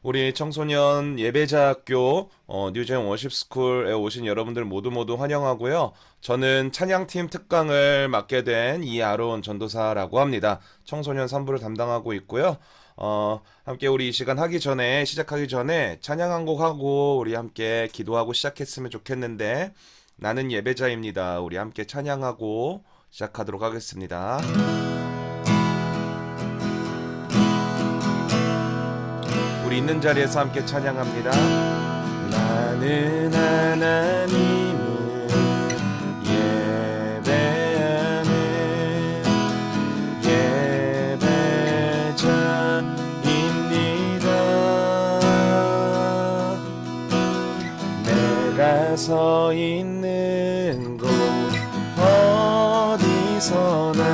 우리 청소년 예배자학교 뉴젠 워십스쿨에 오신 여러분들 모두 환영하고요. 저는 찬양팀 특강을 맡게 된 이아론 전도사라고 합니다. 청소년 선부를 담당하고 있고요. 함께 우리 이 시간 시작하기 전에 찬양 한 곡 하고 우리 함께 기도하고 시작했으면 좋겠는데 나는 예배자입니다. 우리 함께 찬양하고 시작하도록 하겠습니다. 우리 있는 자리에서 함께 찬양합니다. 나는 하나님을 예배하는 예배자입니다. 내가 서 있는 곳 어디서나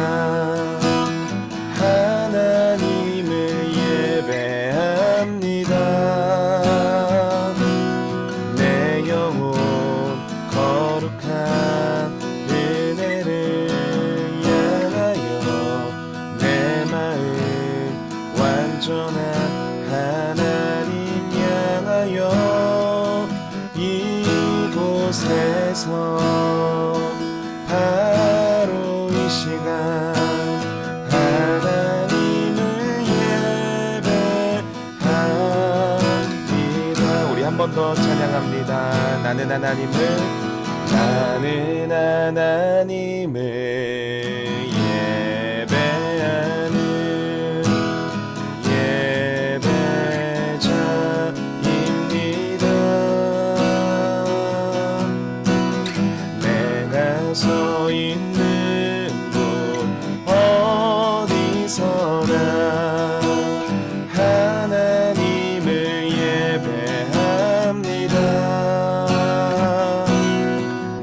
내 영혼 거룩한 은혜를 향하여 내 마음 완전한 하나님 향하여 이곳에서 바로 이 시간 한 번 더 찬양합니다. 나는 하나님을 예배하는 예배자입니다. 내가 서 있는 곳 어디서나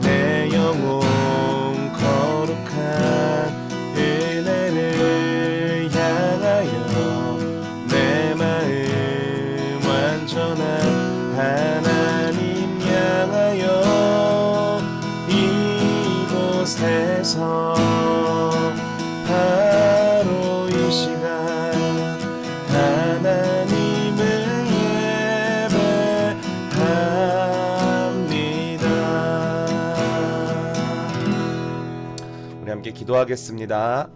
내 영혼 거룩한 은혜를 향하여 내 마음 완전한 하나님 향하여 이곳에서 바로 이 시간 하나님을 우리 함께 기도하겠습니다.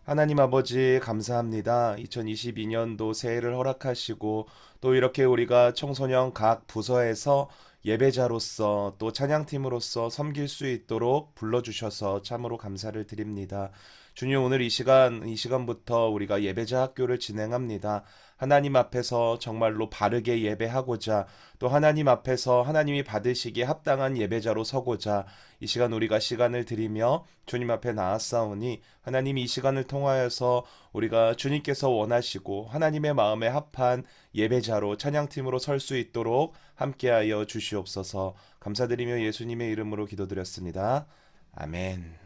하나님 아버지 감사합니다. 2022년도 새해를 허락하시고 또 이렇게 우리가 청소년 각 부서에서 예배자로서 또 찬양팀으로서 섬길 수 있도록 불러주셔서 참으로 감사를 드립니다. 주님 오늘 이 시간부터 우리가 예배자 학교를 진행합니다. 하나님 앞에서 정말로 바르게 예배하고자 또 하나님 앞에서 하나님이 받으시기에 합당한 예배자로 서고자 이 시간 우리가 시간을 드리며 주님 앞에 나아싸우니 하나님 이 시간을 통하여서 우리가 주님께서 원하시고 하나님의 마음에 합한 예배자로 찬양팀으로 설 수 있도록 함께하여 주시옵소서. 감사드리며 예수님의 이름으로 기도드렸습니다. 아멘.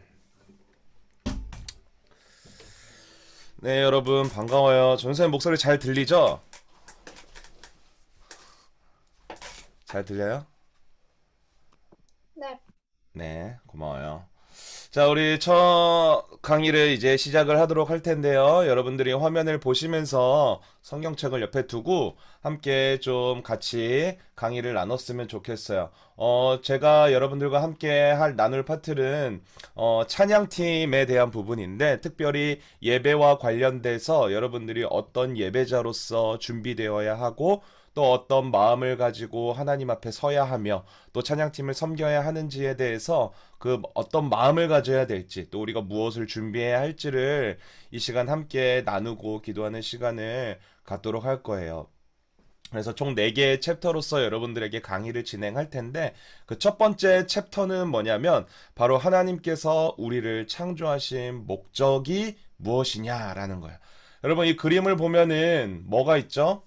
네, 여러분 반가워요. 전선생님 목소리 잘 들리죠? 잘 들려요? 네. 네, 고마워요. 자, 우리 첫 강의를 이제 시작을 하도록 할 텐데요. 여러분들이 화면을 보시면서 성경책을 옆에 두고 함께 좀 같이 강의를 나눴으면 좋겠어요. 제가 여러분들과 함께 나눌 파트는 찬양팀에 대한 부분인데 특별히 예배와 관련돼서 여러분들이 어떤 예배자로서 준비되어야 하고 또 어떤 마음을 가지고 하나님 앞에 서야 하며 또 찬양팀을 섬겨야 하는지에 대해서 그 어떤 마음을 가져야 될지 또 우리가 무엇을 준비해야 할지를 이 시간 함께 나누고 기도하는 시간을 갖도록 할 거예요. 그래서 총 4개의 챕터로서 여러분들에게 강의를 진행할 텐데 그 첫 번째 챕터는 뭐냐면 바로 하나님께서 우리를 창조하신 목적이 무엇이냐라는 거예요. 여러분 이 그림을 보면은 뭐가 있죠?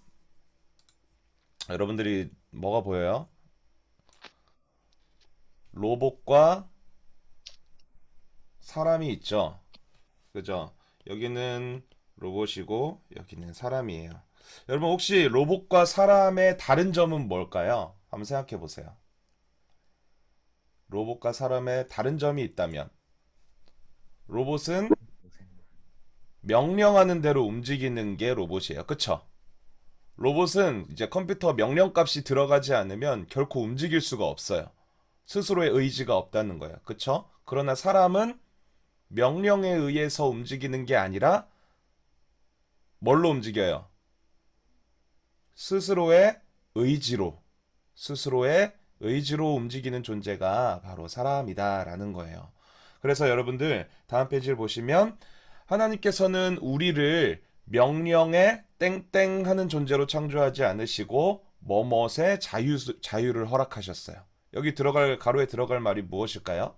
여러분들이 뭐가 보여요? 로봇과 사람이 있죠. 그죠? 여기는 로봇이고 여기는 사람이에요. 여러분 혹시 로봇과 사람의 다른 점은 뭘까요? 한번 생각해 보세요. 로봇과 사람의 다른 점이 있다면 로봇은 명령하는 대로 움직이는 게 로봇이에요. 그쵸? 로봇은 이제 컴퓨터 명령값이 들어가지 않으면 결코 움직일 수가 없어요. 스스로의 의지가 없다는 거예요. 그쵸? 그러나 사람은 명령에 의해서 움직이는 게 아니라 뭘로 움직여요? 스스로의 의지로, 스스로의 의지로 움직이는 존재가 바로 사람이다라는 거예요. 그래서 여러분들 다음 페이지를 보시면 하나님께서는 우리를 명령에 땡땡 하는 존재로 창조하지 않으시고 뭐뭇의 자유를 허락하셨어요. 여기 가로에 들어갈 말이 무엇일까요?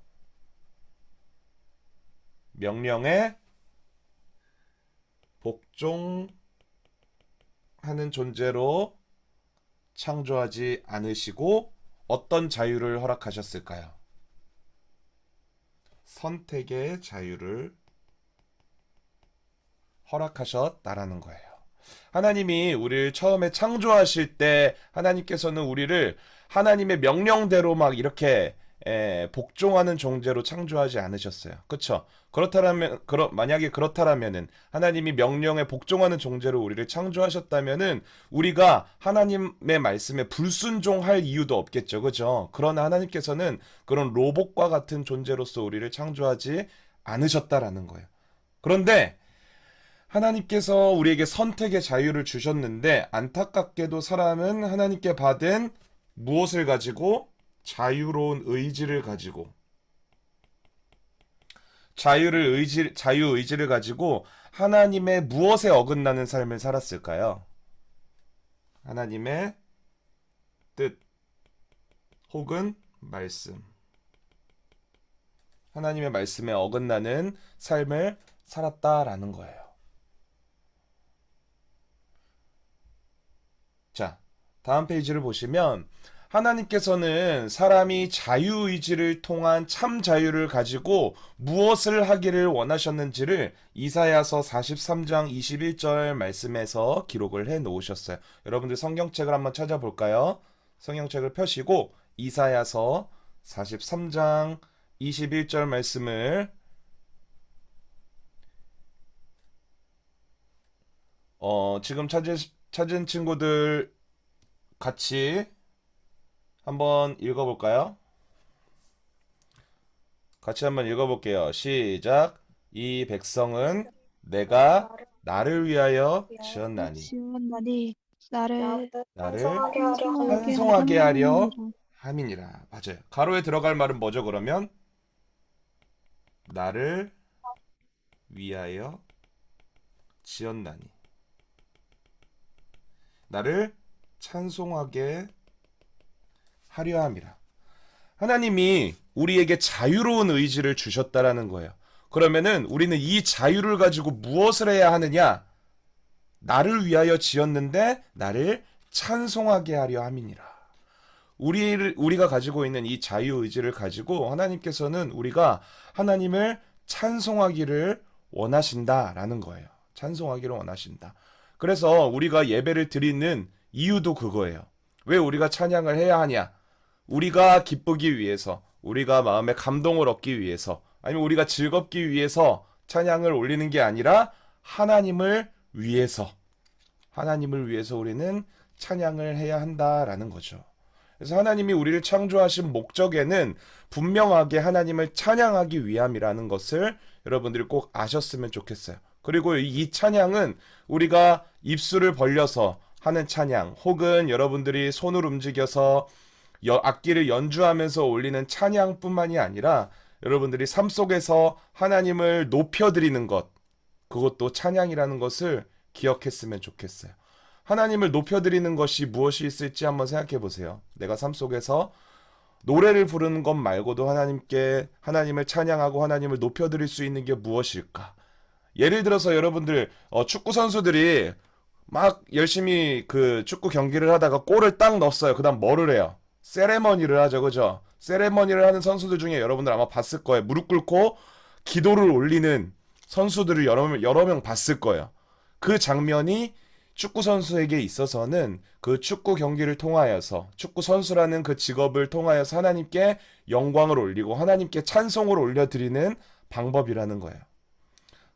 명령에 복종하는 존재로 창조하지 않으시고 어떤 자유를 허락하셨을까요? 선택의 자유를 허락하셨다라는 거예요. 하나님이 우리를 처음에 창조하실 때 하나님께서는 우리를 하나님의 명령대로 막 이렇게 복종하는 존재로 창조하지 않으셨어요. 그쵸? 만약에 그렇다라면은 하나님이 명령에 복종하는 존재로 우리를 창조하셨다면은 우리가 하나님의 말씀에 불순종할 이유도 없겠죠. 그죠? 그러나 하나님께서는 그런 로봇과 같은 존재로서 우리를 창조하지 않으셨다라는 거예요. 그런데 하나님께서 우리에게 선택의 자유를 주셨는데 안타깝게도 사람은 하나님께 받은 무엇을 가지고? 자유로운 의지를 가지고 자유의지를 가지고 하나님의 무엇에 어긋나는 삶을 살았을까요? 하나님의 뜻 혹은 말씀, 하나님의 말씀에 어긋나는 삶을 살았다라는 거예요. 자, 다음 페이지를 보시면 하나님께서는 사람이 자유의지를 통한 참 자유를 가지고 무엇을 하기를 원하셨는지를 이사야서 43장 21절 말씀에서 기록을 해 놓으셨어요. 여러분들 성경책을 한번 찾아볼까요? 성경책을 펴시고 이사야서 43장 21절 말씀을 지금 찾은 친구들 같이 한번 읽어볼까요? 같이 한번 읽어볼게요. 시작. 이 백성은 내가 나를 위하여 지었나니 나를 찬송하게 하려 함이니라. 맞아요. 가로에 들어갈 말은 뭐죠, 그러면? 나를 위하여 지었나니. 나를 찬송하게 하려 함이라. 하나님이 우리에게 자유로운 의지를 주셨다라는 거예요. 그러면은 우리는 이 자유를 가지고 무엇을 해야 하느냐? 나를 위하여 지었는데 나를 찬송하게 하려 함이니라. 우리가 가지고 있는 이 자유의지를 가지고 하나님께서는 우리가 하나님을 찬송하기를 원하신다라는 거예요. 찬송하기를 원하신다. 그래서 우리가 예배를 드리는 이유도 그거예요. 왜 우리가 찬양을 해야 하냐? 우리가 기쁘기 위해서, 우리가 마음에 감동을 얻기 위해서, 아니면 우리가 즐겁기 위해서 찬양을 올리는 게 아니라 하나님을 위해서 우리는 찬양을 해야 한다라는 거죠. 그래서 하나님이 우리를 창조하신 목적에는 분명하게 하나님을 찬양하기 위함이라는 것을 여러분들이 꼭 아셨으면 좋겠어요. 그리고 이 찬양은 우리가 입술을 벌려서 하는 찬양, 혹은 여러분들이 손을 움직여서 악기를 연주하면서 올리는 찬양뿐만이 아니라 여러분들이 삶 속에서 하나님을 높여드리는 것, 그것도 찬양이라는 것을 기억했으면 좋겠어요. 하나님을 높여드리는 것이 무엇이 있을지 한번 생각해 보세요. 내가 삶 속에서 노래를 부르는 것 말고도 하나님을 찬양하고 하나님을 높여드릴 수 있는 게 무엇일까? 예를 들어서 여러분들 축구 선수들이 막 열심히 그 축구 경기를 하다가 골을 딱 넣었어요. 그 다음 뭐를 해요? 세레머니를 하죠. 그죠? 세레머니를 하는 선수들 중에 여러분들 아마 봤을 거예요. 무릎 꿇고 기도를 올리는 선수들을 여러 명 봤을 거예요. 그 장면이 축구 선수에게 있어서는 그 축구 경기를 통하여서, 축구 선수라는 그 직업을 통하여서 하나님께 영광을 올리고 하나님께 찬송을 올려드리는 방법이라는 거예요.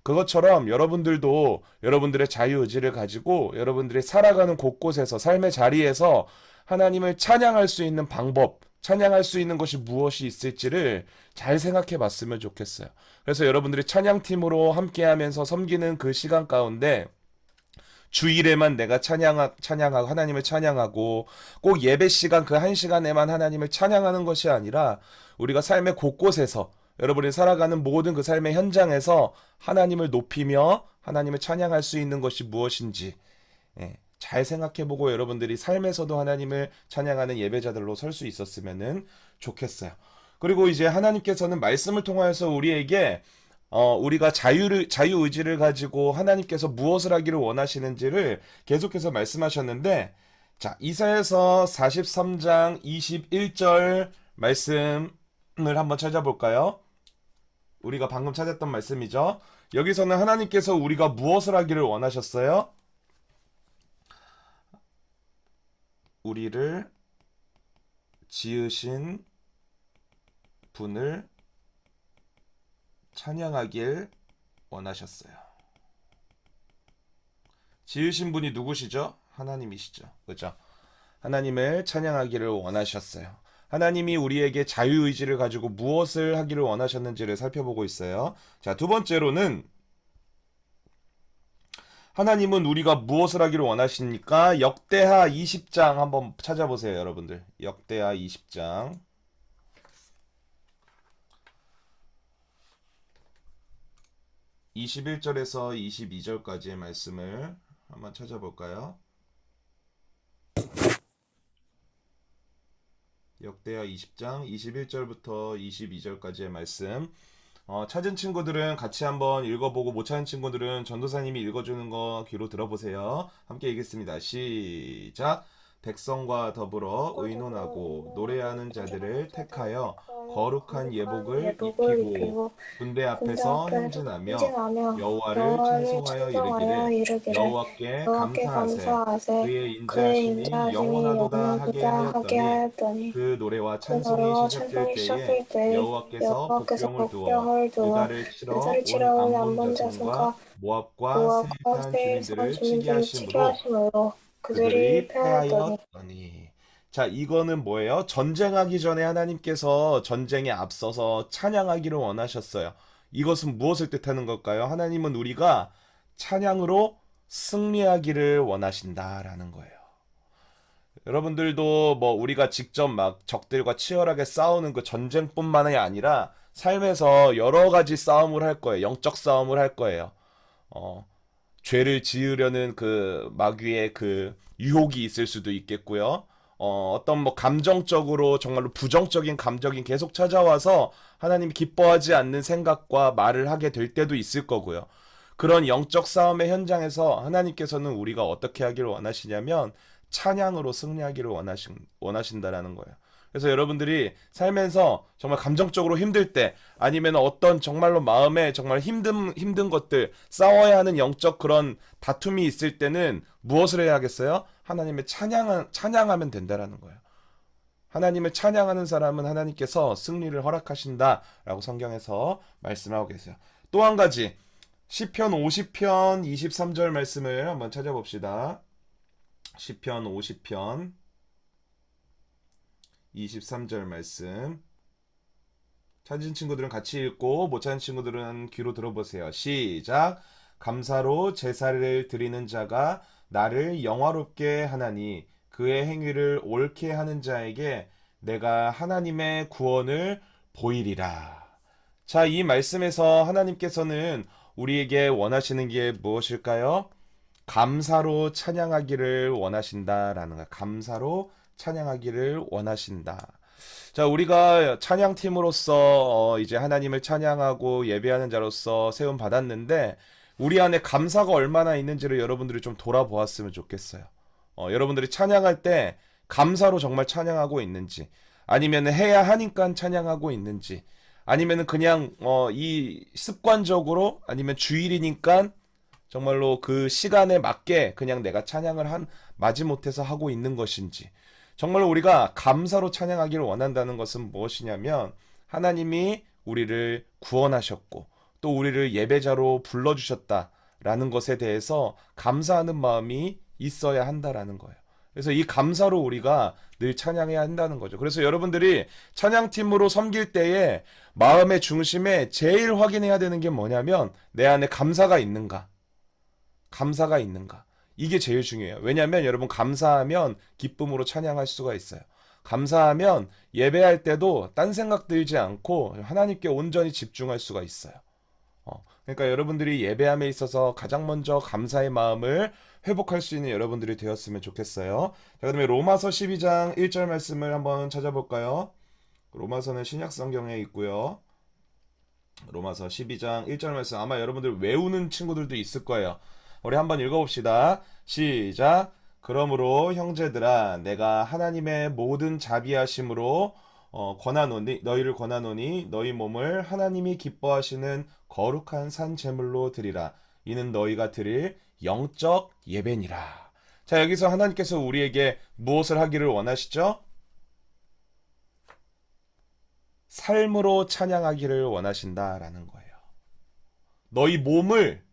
그것처럼 여러분들도 여러분들의 자유의지를 가지고 여러분들이 살아가는 곳곳에서 삶의 자리에서 하나님을 찬양할 수 있는 방법, 찬양할 수 있는 것이 무엇이 있을지를 잘 생각해 봤으면 좋겠어요. 그래서 여러분들이 찬양팀으로 함께하면서 섬기는 그 시간 가운데 주일에만 내가 찬양하고 하나님을 찬양하고 꼭 예배 시간 그 한 시간에만 하나님을 찬양하는 것이 아니라 우리가 삶의 곳곳에서 여러분이 살아가는 모든 그 삶의 현장에서 하나님을 높이며 하나님을 찬양할 수 있는 것이 무엇인지 잘 생각해보고 여러분들이 삶에서도 하나님을 찬양하는 예배자들로 설 수 있었으면 좋겠어요. 그리고 이제 하나님께서는 말씀을 통하여서 우리에게 우리가 자유의지를 가지고 하나님께서 무엇을 하기를 원하시는지를 계속해서 말씀하셨는데, 자, 이사야서 43장 21절 말씀을 한번 찾아볼까요? 우리가 방금 찾았던 말씀이죠. 여기서는 하나님께서 우리가 무엇을 하기를 원하셨어요? 우리를 지으신 분을 찬양하길 원하셨어요. 지으신 분이 누구시죠? 하나님이시죠. 그죠? 하나님을 찬양하기를 원하셨어요. 하나님이 우리에게 자유의지를 가지고 무엇을 하기를 원하셨는지를 살펴보고 있어요. 자, 두 번째로는 하나님은 우리가 무엇을 하기를 원하십니까? 역대하 20장 한번 찾아보세요, 여러분들. 역대하 20장. 21절에서 22절까지의 말씀을 한번 찾아볼까요? 역대하 20장 21절부터 22절까지의 말씀. 찾은 친구들은 같이 한번 읽어보고 못 찾은 친구들은 전도사님이 읽어주는 거 귀로 들어보세요. 함께 읽겠습니다. 시작. 백성과 더불어 의논하고 노래하는 자들을 택하여 거룩한 예복을 입히고 군대 앞에서 행진하며 여호와를 찬송하여 이르기를 여호와께 감사하세. 그의 인자하심이 영원하도다 하게 하였더니 그 노래와 찬송이 시작될 때에 여호와께서 복병을 두어 그가를 치러 온 암몬 자손과 모압과 세일산 주민들을 치게 하심으로 그들이 패하였더니. 자, 이거는 뭐예요? 전쟁하기 전에 하나님께서 전쟁에 앞서서 찬양하기를 원하셨어요. 이것은 무엇을 뜻하는 걸까요? 하나님은 우리가 찬양으로 승리하기를 원하신다라는 거예요. 여러분들도 뭐 우리가 직접 막 적들과 치열하게 싸우는 그 전쟁뿐만이 아니라 삶에서 여러 가지 싸움을 할 거예요. 영적 싸움을 할 거예요. 죄를 지으려는 그 마귀의 그 유혹이 있을 수도 있겠고요. 어떤 뭐 감정적으로 정말로 부정적인 감정이 계속 찾아와서 하나님이 기뻐하지 않는 생각과 말을 하게 될 때도 있을 거고요. 그런 영적 싸움의 현장에서 하나님께서는 우리가 어떻게 하기를 원하시냐면 찬양으로 승리하기를 원하신다라는 거예요. 그래서 여러분들이 살면서 정말 감정적으로 힘들 때 아니면 어떤 정말로 마음에 정말 힘든 것들 싸워야 하는 영적 그런 다툼이 있을 때는 무엇을 해야 하겠어요? 하나님의 찬양하면 된다라는 거예요. 하나님을 찬양하는 사람은 하나님께서 승리를 허락하신다라고 성경에서 말씀하고 계세요. 또 한 가지 시편 50편 23절 말씀을 한번 찾아봅시다. 시편 50편 23절 말씀. 찾은 친구들은 같이 읽고 못 찾은 친구들은 귀로 들어보세요. 시작. 감사로 제사를 드리는 자가 나를 영화롭게 하나니 그의 행위를 옳게 하는 자에게 내가 하나님의 구원을 보이리라. 자, 이 말씀에서 하나님께서는 우리에게 원하시는 게 무엇일까요? 감사로 찬양하기를 원하신다라는 거야. 감사로 찬양하기를 원하신다. 자, 우리가 찬양팀으로서 이제 하나님을 찬양하고 예배하는 자로서 세움 받았는데 우리 안에 감사가 얼마나 있는지를 여러분들이 좀 돌아보았으면 좋겠어요. 여러분들이 찬양할 때 감사로 정말 찬양하고 있는지, 아니면 해야 하니까 찬양하고 있는지, 아니면 그냥 이 습관적으로, 아니면 주일이니까 정말로 그 시간에 맞게 그냥 내가 찬양을 마지못해서 하고 있는 것인지. 정말로 우리가 감사로 찬양하기를 원한다는 것은 무엇이냐면 하나님이 우리를 구원하셨고 또 우리를 예배자로 불러주셨다라는 것에 대해서 감사하는 마음이 있어야 한다라는 거예요. 그래서 이 감사로 우리가 늘 찬양해야 한다는 거죠. 그래서 여러분들이 찬양팀으로 섬길 때에 마음의 중심에 제일 확인해야 되는 게 뭐냐면 내 안에 감사가 있는가? 감사가 있는가? 이게 제일 중요해요. 왜냐하면 여러분 감사하면 기쁨으로 찬양할 수가 있어요. 감사하면 예배할 때도 딴 생각 들지 않고 하나님께 온전히 집중할 수가 있어요. 그러니까 여러분들이 예배함에 있어서 가장 먼저 감사의 마음을 회복할 수 있는 여러분들이 되었으면 좋겠어요. 자, 그다음에 로마서 12장 1절 말씀을 한번 찾아볼까요? 로마서는 신약 성경에 있고요. 로마서 12장 1절 말씀 아마 여러분들 외우는 친구들도 있을 거예요. 우리 한번 읽어봅시다. 시작. 그러므로 형제들아 내가 하나님의 모든 자비하심으로 너희를 권하노니 너희 몸을 하나님이 기뻐하시는 거룩한 산 제물로 드리라. 이는 너희가 드릴 영적 예배니라. 자, 여기서 하나님께서 우리에게 무엇을 하기를 원하시죠? 삶으로 찬양하기를 원하신다라는 거예요. 너희 몸을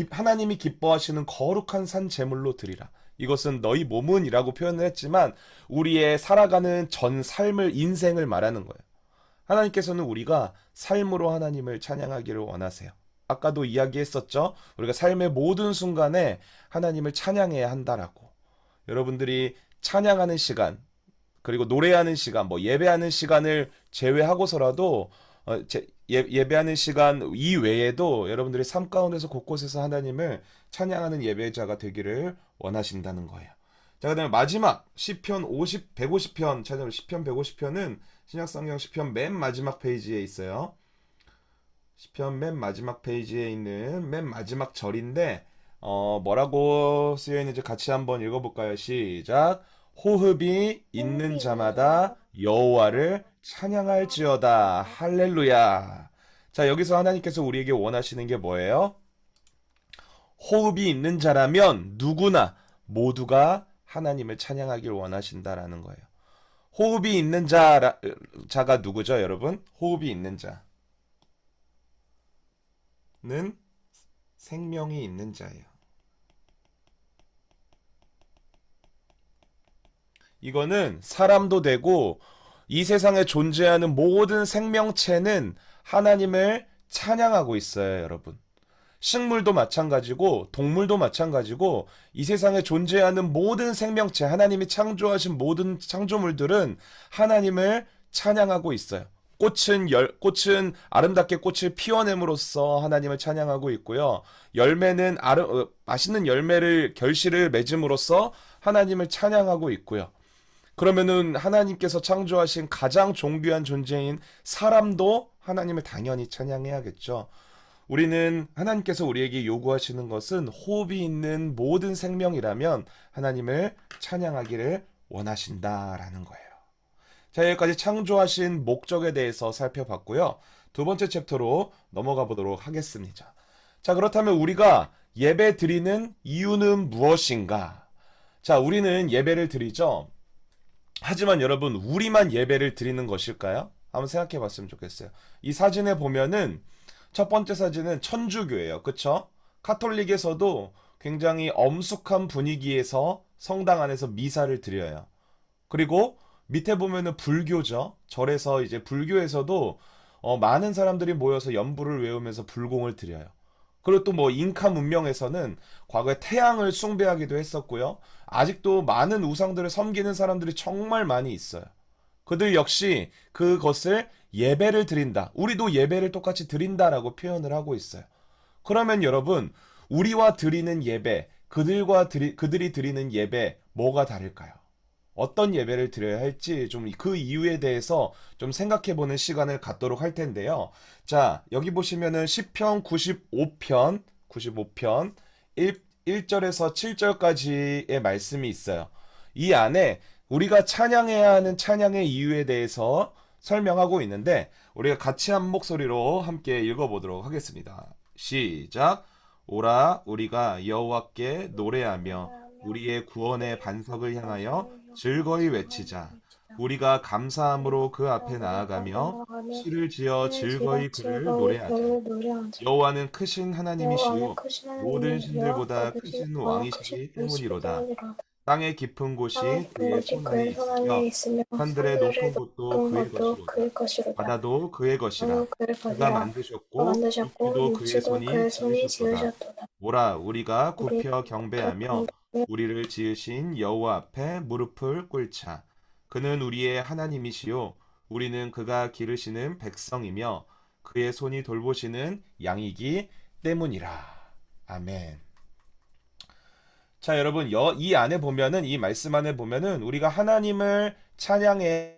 하나님이 기뻐하시는 거룩한 산 제물로 드리라. 이것은 너희 몸은이라고 표현을 했지만 우리의 살아가는 전 삶을 인생을 말하는 거예요. 하나님께서는 우리가 삶으로 하나님을 찬양하기를 원하세요. 아까도 이야기했었죠. 우리가 삶의 모든 순간에 하나님을 찬양해야 한다라고. 여러분들이 찬양하는 시간 그리고 노래하는 시간, 예배하는 시간을 제외하고서라도 예배하는 시간 이외에도 여러분들이 삶 가운데서 곳곳에서 하나님을 찬양하는 예배자가 되기를 원하신다는 거예요. 자, 그다음에 마지막 시편 150편 찾아보면 시편 150편은 신약성경 시편 맨 마지막 페이지에 있어요. 시편 맨 마지막 페이지에 있는 맨 마지막 절인데 뭐라고 쓰여 있는지 같이 한번 읽어볼까요? 시작. 호흡이 있는 자마다 여호와를 찬양할지어다. 할렐루야. 자, 여기서 하나님께서 우리에게 원하시는 게 뭐예요? 호흡이 있는 자라면 누구나 모두가 하나님을 찬양하길 원하신다라는 거예요. 호흡이 있는 자가 누구죠, 여러분? 호흡이 있는 자는 생명이 있는 자예요. 이거는 사람도 되고 이 세상에 존재하는 모든 생명체는 하나님을 찬양하고 있어요, 여러분. 식물도 마찬가지고 동물도 마찬가지고 이 세상에 존재하는 모든 생명체, 하나님이 창조하신 모든 창조물들은 하나님을 찬양하고 있어요. 꽃은 아름답게 꽃을 피워냄으로써 하나님을 찬양하고 있고요. 열매는 맛있는 결실을 맺음으로써 하나님을 찬양하고 있고요. 그러면은 하나님께서 창조하신 가장 존귀한 존재인 사람도 하나님을 당연히 찬양해야겠죠. 우리는 하나님께서 우리에게 요구하시는 것은 호흡이 있는 모든 생명이라면 하나님을 찬양하기를 원하신다라는 거예요. 자, 여기까지 창조하신 목적에 대해서 살펴봤고요. 두 번째 챕터로 넘어가 보도록 하겠습니다. 자, 그렇다면 우리가 예배 드리는 이유는 무엇인가? 자, 우리는 예배를 드리죠. 하지만 여러분, 우리만 예배를 드리는 것일까요? 한번 생각해 봤으면 좋겠어요. 이 사진에 보면은 첫 번째 사진은 천주교예요. 그쵸? 카톨릭에서도 굉장히 엄숙한 분위기에서 성당 안에서 미사를 드려요. 그리고 밑에 보면은 불교죠. 절에서 이제 불교에서도 많은 사람들이 모여서 연부를 외우면서 불공을 드려요. 그리고 또 잉카 문명에서는 과거에 태양을 숭배하기도 했었고요. 아직도 많은 우상들을 섬기는 사람들이 정말 많이 있어요. 그들 역시 그것을 예배를 드린다. 우리도 예배를 똑같이 드린다라고 표현을 하고 있어요. 그러면 여러분, 우리와 드리는 예배, 그들이 드리는 예배, 뭐가 다를까요? 어떤 예배를 드려야 할지 좀 그 이유에 대해서 좀 생각해보는 시간을 갖도록 할 텐데요. 자, 여기 보시면은 시편 95편 1절에서 7절까지의 말씀이 있어요. 이 안에 우리가 찬양해야 하는 찬양의 이유에 대해서 설명하고 있는데 우리가 같이 한 목소리로 함께 읽어보도록 하겠습니다. 시작. 오라 우리가 여호와께 노래하며 우리의 구원의 반석을 향하여 즐거이 외치자. 우리가 감사함으로 그 앞에 나아가며 시를 지어 즐거이 그를 노래하자. 여호와는 크신 하나님이시요 모든 신들보다 크신 왕이시기 때문이로다. 땅의 깊은 곳이 그의 손 안에 있으며 산들의 높은 곳도 그의 것이로다. 바다도 그의 것이라. 그가 만드셨고 육지도 그의 손이 지으셨도다. 오라 우리가 굽혀 경배하며 우리를 지으신 여호와 앞에 무릎을 꿇자. 그는 우리의 하나님이시요 우리는 그가 기르시는 백성이며 그의 손이 돌보시는 양이기 때문이라. 아멘. 자, 여러분, 이 안에 보면은, 이 말씀 안에 보면은, 우리가 하나님을 찬양해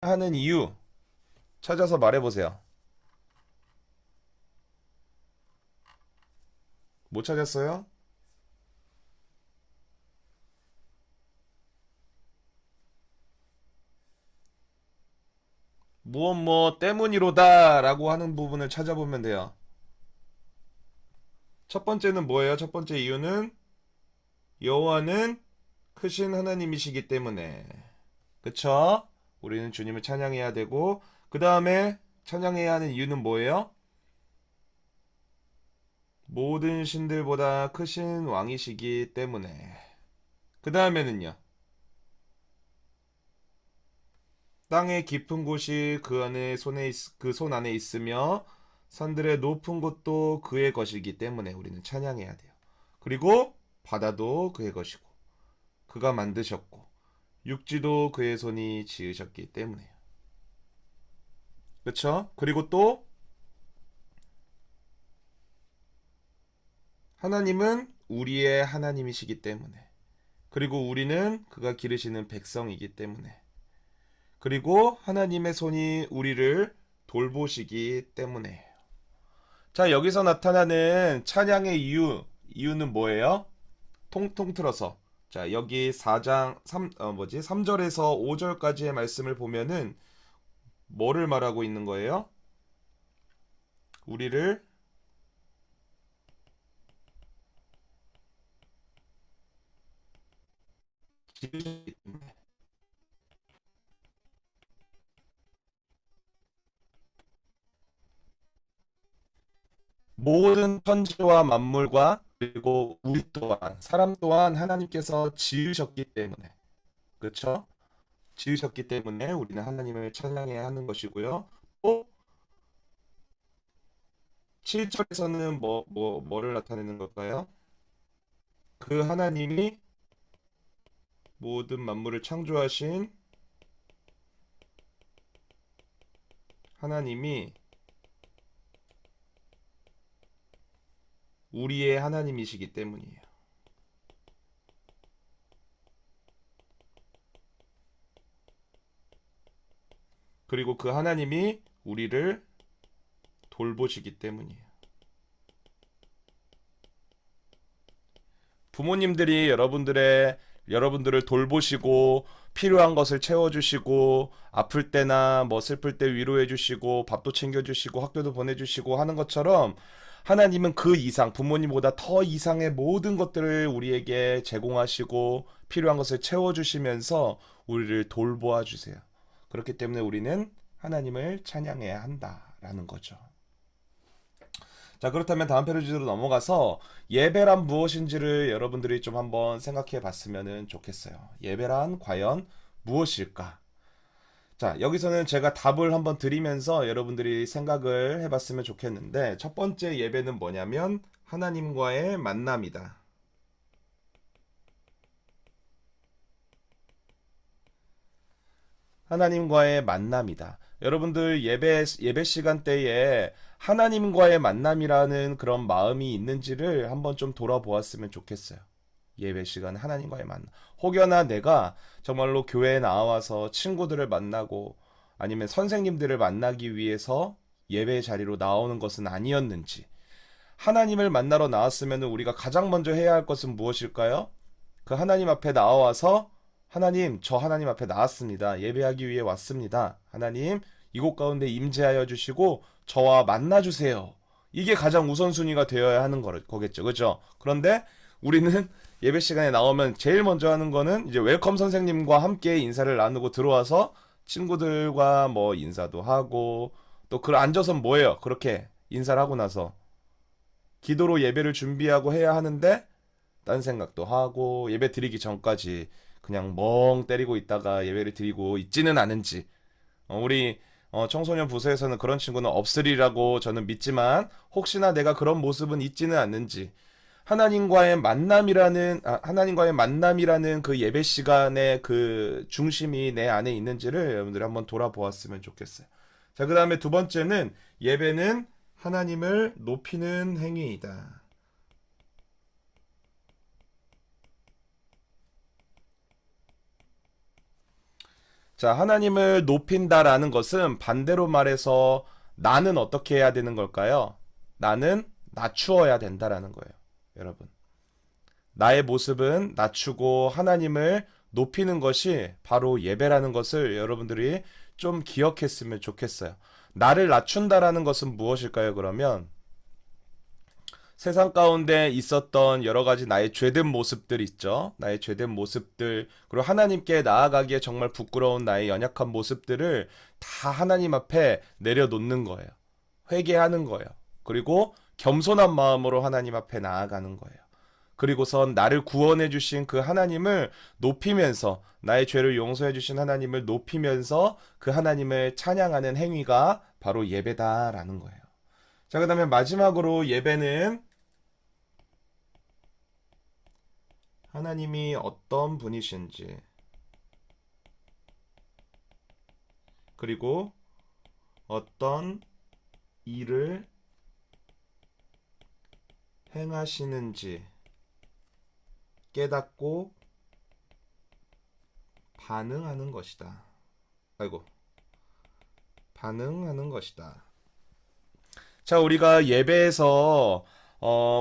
하는 이유 찾아서 말해보세요. 못 찾았어요? 무엇 뭐 때문이로다 라고 하는 부분을 찾아보면 돼요. 첫 번째는 뭐예요? 첫 번째 이유는 여호와는 크신 하나님이시기 때문에. 그쵸? 우리는 주님을 찬양해야 되고, 그 다음에 찬양해야 하는 이유는 뭐예요? 모든 신들보다 크신 왕이시기 때문에. 그 다음에는요. 땅의 깊은 곳이 그 안에 그 손 안에 있으며 산들의 높은 곳도 그의 것이기 때문에 우리는 찬양해야 돼요. 그리고 바다도 그의 것이고 그가 만드셨고 육지도 그의 손이 지으셨기 때문에요. 그렇죠? 그리고 또 하나님은 우리의 하나님이시기 때문에 그리고 우리는 그가 기르시는 백성이기 때문에 그리고 하나님의 손이 우리를 돌보시기 때문에. 자, 여기서 나타나는 찬양의 이유는 뭐예요? 통통 틀어서. 자, 여기 4장 3절에서 5절까지의 말씀을 보면은 뭐를 말하고 있는 거예요? 우리를 지으시기 때문에. 모든 천지와 만물과 그리고 우리 또한 사람 또한 하나님께서 지으셨기 때문에 그렇죠? 지으셨기 때문에 우리는 하나님을 찬양해야 하는 것이고요. 또 7절에서는 뭐를 나타내는 걸까요? 그 하나님이 모든 만물을 창조하신 하나님이 우리의 하나님이시기 때문이에요. 그리고 그 하나님이 우리를 돌보시기 때문이에요. 부모님들이 여러분들을 돌보시고 필요한 것을 채워주시고 아플 때나 뭐 슬플 때 위로해주시고 밥도 챙겨주시고 학교도 보내주시고 하는 것처럼 하나님은 그 이상 부모님보다 더 이상의 모든 것들을 우리에게 제공하시고 필요한 것을 채워주시면서 우리를 돌보아 주세요. 그렇기 때문에 우리는 하나님을 찬양해야 한다라는 거죠. 자, 그렇다면 다음 페이지로 넘어가서 예배란 무엇인지를 여러분들이 좀 한번 생각해 봤으면 좋겠어요. 예배란 과연 무엇일까? 자, 여기서는 제가 답을 한번 드리면서 여러분들이 생각을 해봤으면 좋겠는데, 첫 번째 예배는 뭐냐면 하나님과의 만남이다. 하나님과의 만남이다. 여러분들 예배 시간대에 하나님과의 만남이라는 그런 마음이 있는지를 한번 좀 돌아보았으면 좋겠어요. 예배 시간에 하나님과의 만남. 혹여나 내가 정말로 교회에 나와서 친구들을 만나고 아니면 선생님들을 만나기 위해서 예배 자리로 나오는 것은 아니었는지, 하나님을 만나러 나왔으면 우리가 가장 먼저 해야 할 것은 무엇일까요? 그 하나님 앞에 나와서 하나님, 저 하나님 앞에 나왔습니다. 예배하기 위해 왔습니다. 하나님, 이곳 가운데 임재하여 주시고 저와 만나 주세요. 이게 가장 우선순위가 되어야 하는 거겠죠. 그죠? 그런데 우리는 예배 시간에 나오면 제일 먼저 하는 거는 이제 웰컴 선생님과 함께 인사를 나누고 들어와서 친구들과 뭐 인사도 하고 또 그 앉아서 뭐예요? 그렇게 인사를 하고 나서 기도로 예배를 준비하고 해야 하는데 딴 생각도 하고 예배 드리기 전까지 그냥 멍 때리고 있다가 예배를 드리고 있지는 않은지 우리 청소년 부서에서는 그런 친구는 없으리라고 저는 믿지만 혹시나 내가 그런 모습은 있지는 않는지 하나님과의 만남이라는 그 예배 시간의 그 중심이 내 안에 있는지를 여러분들이 한번 돌아보았으면 좋겠어요. 자, 그 다음에 두 번째는 예배는 하나님을 높이는 행위이다. 자, 하나님을 높인다라는 것은 반대로 말해서 나는 어떻게 해야 되는 걸까요? 나는 낮추어야 된다라는 거예요. 여러분. 나의 모습은 낮추고 하나님을 높이는 것이 바로 예배라는 것을 여러분들이 좀 기억했으면 좋겠어요. 나를 낮춘다라는 것은 무엇일까요, 그러면? 세상 가운데 있었던 여러 가지 나의 죄된 모습들 있죠. 나의 죄된 모습들, 그리고 하나님께 나아가기에 정말 부끄러운 나의 연약한 모습들을 다 하나님 앞에 내려놓는 거예요. 회개하는 거예요. 그리고 겸손한 마음으로 하나님 앞에 나아가는 거예요. 그리고선 나를 구원해 주신 그 하나님을 높이면서 나의 죄를 용서해 주신 하나님을 높이면서 그 하나님을 찬양하는 행위가 바로 예배다라는 거예요. 자, 그다음에 마지막으로 예배는 하나님이 어떤 분이신지 그리고 어떤 일을 행하시는지 깨닫고 반응하는 것이다. 반응하는 것이다. 자, 우리가 예배에서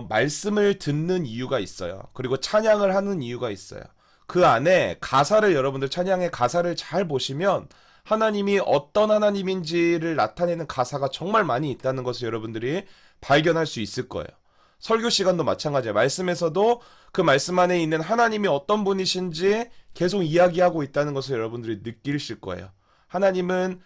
말씀을 듣는 이유가 있어요. 그리고 찬양을 하는 이유가 있어요. 그 안에 가사를 여러분들 찬양의 가사를 잘 보시면 하나님이 어떤 하나님인지를 나타내는 가사가 정말 많이 있다는 것을 여러분들이 발견할 수 있을 거예요. 설교 시간도 마찬가지예요. 말씀에서도 그 말씀 안에 있는 하나님이 어떤 분이신지 계속 이야기하고 있다는 것을 여러분들이 느끼실 거예요. 하나님은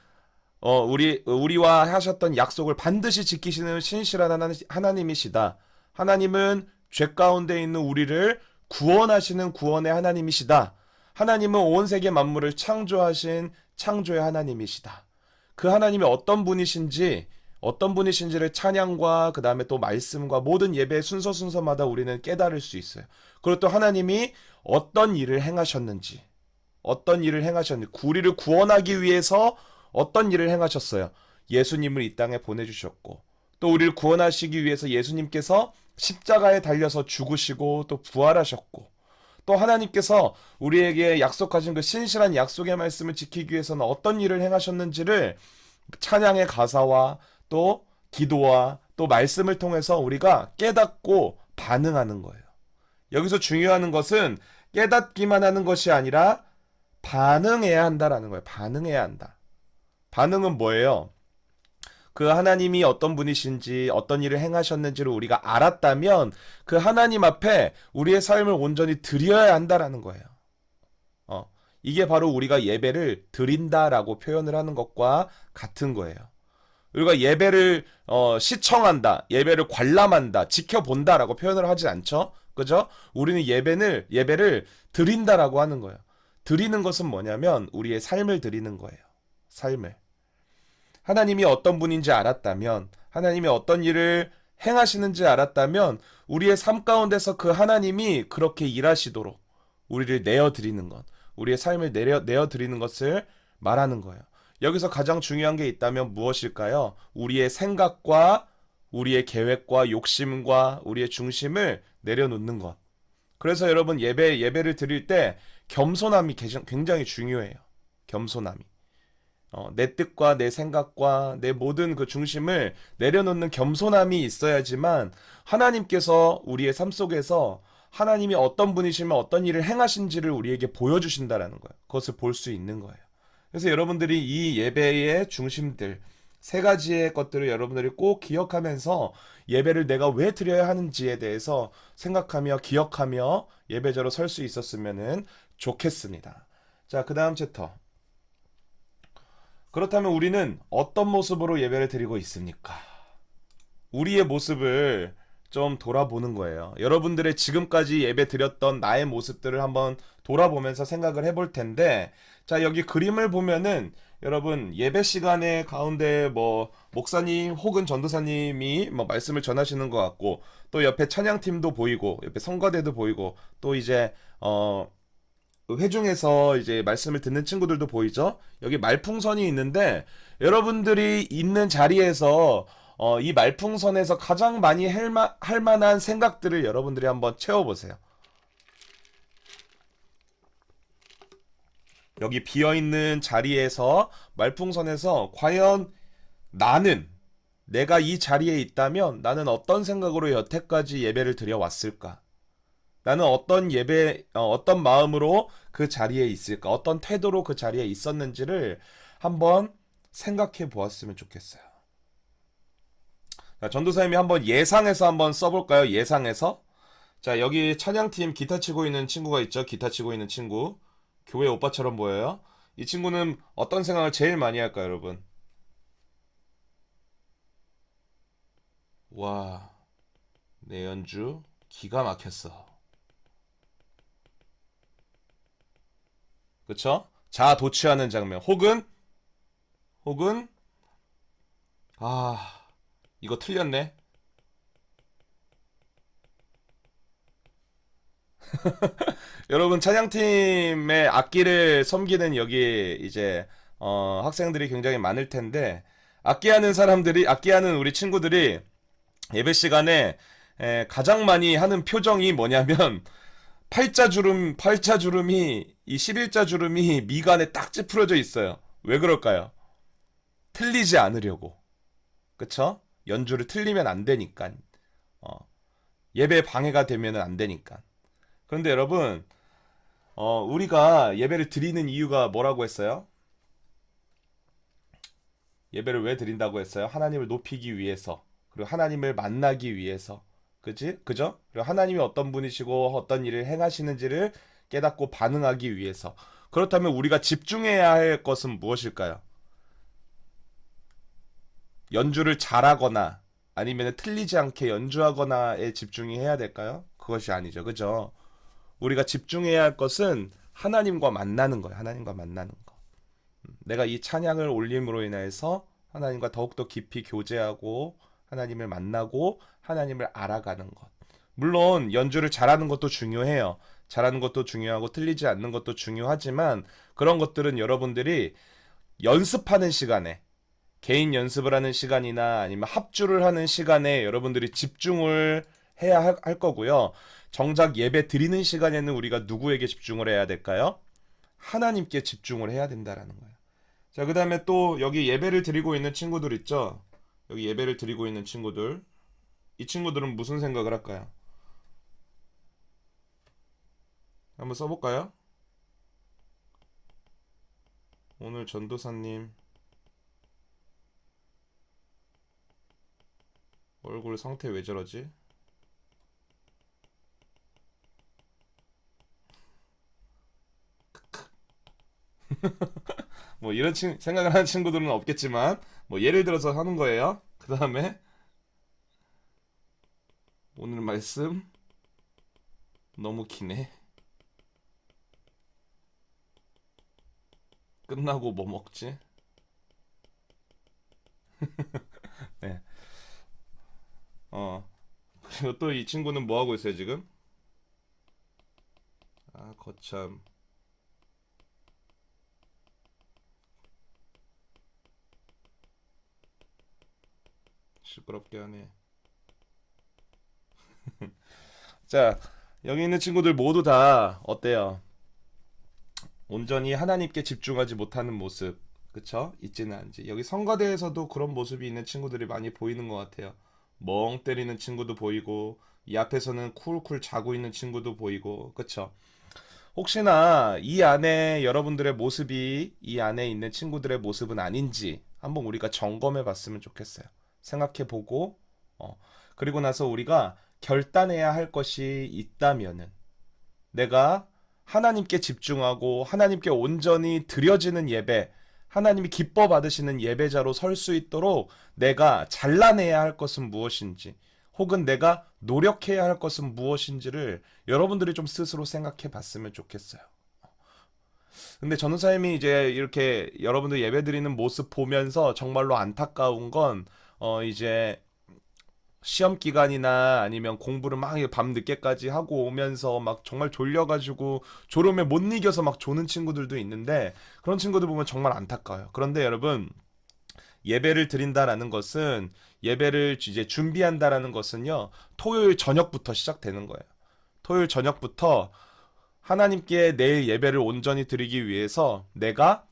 우리와 하셨던 약속을 반드시 지키시는 신실한 하나님이시다. 하나님은 죄 가운데 있는 우리를 구원하시는 구원의 하나님이시다. 하나님은 온 세계 만물을 창조하신 창조의 하나님이시다. 그 하나님이 어떤 분이신지를 찬양과 그 다음에 또 말씀과 모든 예배의 순서마다 우리는 깨달을 수 있어요. 그리고 또 하나님이 어떤 일을 행하셨는지 우리를 구원하기 위해서 어떤 일을 행하셨어요? 예수님을 이 땅에 보내주셨고 또 우리를 구원하시기 위해서 예수님께서 십자가에 달려서 죽으시고 또 부활하셨고 또 하나님께서 우리에게 약속하신 그 신실한 약속의 말씀을 지키기 위해서는 어떤 일을 행하셨는지를 찬양의 가사와 또 기도와 또 말씀을 통해서 우리가 깨닫고 반응하는 거예요. 여기서 중요한 것은 깨닫기만 하는 것이 아니라 반응해야 한다라는 거예요. 반응해야 한다. 반응은 뭐예요? 그 하나님이 어떤 분이신지 어떤 일을 행하셨는지를 우리가 알았다면 그 하나님 앞에 우리의 삶을 온전히 드려야 한다라는 거예요. 이게 바로 우리가 예배를 드린다라고 표현을 하는 것과 같은 거예요. 우리가 예배를 시청한다, 예배를 관람한다, 지켜본다라고 표현을 하지 않죠? 그죠? 우리는 예배를 드린다라고 하는 거예요. 드리는 것은 뭐냐면 우리의 삶을 드리는 거예요. 삶을. 하나님이 어떤 분인지 알았다면, 하나님이 어떤 일을 행하시는지 알았다면 우리의 삶 가운데서 그 하나님이 그렇게 일하시도록 우리를 내어드리는 것, 우리의 삶을 내어드리는 것을 말하는 거예요. 여기서 가장 중요한 게 있다면 무엇일까요? 우리의 생각과 우리의 계획과 욕심과 우리의 중심을 내려놓는 것. 그래서 여러분 예배를 드릴 때 겸손함이 굉장히 중요해요. 겸손함이. 내 뜻과 내 생각과 내 모든 그 중심을 내려놓는 겸손함이 있어야지만 하나님께서 우리의 삶 속에서 하나님이 어떤 분이시면 어떤 일을 행하신지를 우리에게 보여주신다라는 거예요. 그것을 볼 수 있는 거예요. 그래서 여러분들이 이 예배의 중심들, 세 가지의 것들을 여러분들이 꼭 기억하면서 예배를 내가 왜 드려야 하는지에 대해서 생각하며 기억하며 예배자로 설 수 있었으면 좋겠습니다. 자, 그 다음 챕터. 그렇다면 우리는 어떤 모습으로 예배를 드리고 있습니까? 우리의 모습을 좀 돌아보는 거예요. 여러분들의 지금까지 예배 드렸던 나의 모습들을 한번 돌아보면서 생각을 해볼 텐데, 자, 여기 그림을 보면은 여러분 예배 시간에 가운데 뭐 목사님 혹은 전도사님이 뭐 말씀을 전하시는 것 같고, 또 옆에 찬양팀도 보이고, 옆에 성가대도 보이고, 또 이제 회중에서 이제 말씀을 듣는 친구들도 보이죠? 여기 말풍선이 있는데 여러분들이 있는 자리에서 이 말풍선에서 가장 많이 할 만한 생각들을 여러분들이 한번 채워보세요. 여기 비어있는 자리에서 말풍선에서 과연 내가 이 자리에 있다면 나는 어떤 생각으로 여태까지 예배를 드려왔을까? 나는 어떤 마음으로 그 자리에 있을까? 어떤 태도로 그 자리에 있었는지를 한번 생각해 보았으면 좋겠어요. 자, 전도사님이 한번 예상해서 한번 써볼까요? 예상해서. 자, 여기 찬양팀 기타 치고 있는 친구가 있죠? 기타 치고 있는 친구. 교회 오빠처럼 보여요? 이 친구는 어떤 생각을 제일 많이 할까요, 여러분? 와, 내 연주 기가 막혔어. 그쵸? 자아도취하는 장면. 혹은, 아, 이거 틀렸네. 여러분, 찬양팀의 악기를 섬기는 여기 이제, 학생들이 굉장히 많을 텐데, 악기하는 우리 친구들이 예배 시간에 가장 많이 하는 표정이 뭐냐면, 팔자주름이, 이 11자 주름이 미간에 딱 찌푸려져 있어요. 왜 그럴까요? 틀리지 않으려고. 그쵸? 연주를 틀리면 안 되니까. 어, 예배 방해가 되면 안 되니까. 그런데 여러분, 우리가 예배를 드리는 이유가 뭐라고 했어요? 예배를 왜 드린다고 했어요? 하나님을 높이기 위해서. 그리고 하나님을 만나기 위해서. 그죠? 그리고 하나님이 어떤 분이시고 어떤 일을 행하시는지를 깨닫고 반응하기 위해서. 그렇다면 우리가 집중해야 할 것은 무엇일까요? 연주를 잘하거나 아니면 틀리지 않게 연주하거나에 집중이 해야 될까요? 그것이 아니죠. 그죠? 우리가 집중해야 할 것은 하나님과 만나는 거예요. 하나님과 만나는 거. 내가 이 찬양을 올림으로 인해서 하나님과 더욱더 깊이 교제하고 하나님을 만나고 하나님을 알아가는 것. 물론 연주를 잘하는 것도 중요해요. 잘하는 것도 중요하고 틀리지 않는 것도 중요하지만 그런 것들은 여러분들이 연습하는 시간에 개인 연습을 하는 시간이나 아니면 합주를 하는 시간에 여러분들이 집중을 해야 할 거고요. 정작 예배 드리는 시간에는 우리가 누구에게 집중을 해야 될까요? 하나님께 집중을 해야 된다라는 거예요. 자, 그 다음에 또 여기 예배를 드리고 있는 친구들 있죠? 여기 예배를 드리고 있는 친구들. 이 친구들은 무슨 생각을 할까요? 한번 써볼까요? 오늘 전도사님 얼굴 상태 왜 저러지? 뭐 이런 생각을 하는 친구들은 없겠지만 뭐 예를 들어서 하는 거예요. 그 다음에 오늘 말씀 너무 기네. 끝나고 뭐 먹지? 네. 그리고 또 이 친구는 뭐 하고 있어요, 지금? 아, 거참. 시끄럽게 하네. 자, 여기 있는 친구들 모두 다 어때요? 온전히 하나님께 집중하지 못하는 모습, 그쵸? 있지는 않지. 여기 성가대에서도 그런 모습이 있는 친구들이 많이 보이는 것 같아요. 멍 때리는 친구도 보이고, 이 앞에서는 쿨쿨 자고 있는 친구도 보이고, 그쵸? 혹시나 이 안에 여러분들의 모습이 이 안에 있는 친구들의 모습은 아닌지 한번 우리가 점검해 봤으면 좋겠어요. 생각해 보고, 어, 그리고 나서 우리가 결단해야 할 것이 있다면은 내가 하나님께 집중하고 하나님께 온전히 드려지는 예배, 하나님이 기뻐 받으시는 예배자로 설 수 있도록 내가 잘라내야 할 것은 무엇인지, 혹은 내가 노력해야 할 것은 무엇인지를 여러분들이 좀 스스로 생각해 봤으면 좋겠어요. 근데 전우사님이 이제 이렇게 여러분들 예배 드리는 모습 보면서 정말로 안타까운 건, 이제 시험 기간이나 아니면 공부를 막 밤 늦게까지 하고 오면서 막 정말 졸려가지고 졸음에 못 이겨서 막 조는 친구들도 있는데 그런 친구들 보면 정말 안타까워요. 그런데 여러분, 예배를 드린다라는 것은 예배를 이제 준비한다라는 것은요, 토요일 저녁부터 시작되는 거예요. 토요일 저녁부터 하나님께 내일 예배를 온전히 드리기 위해서 내가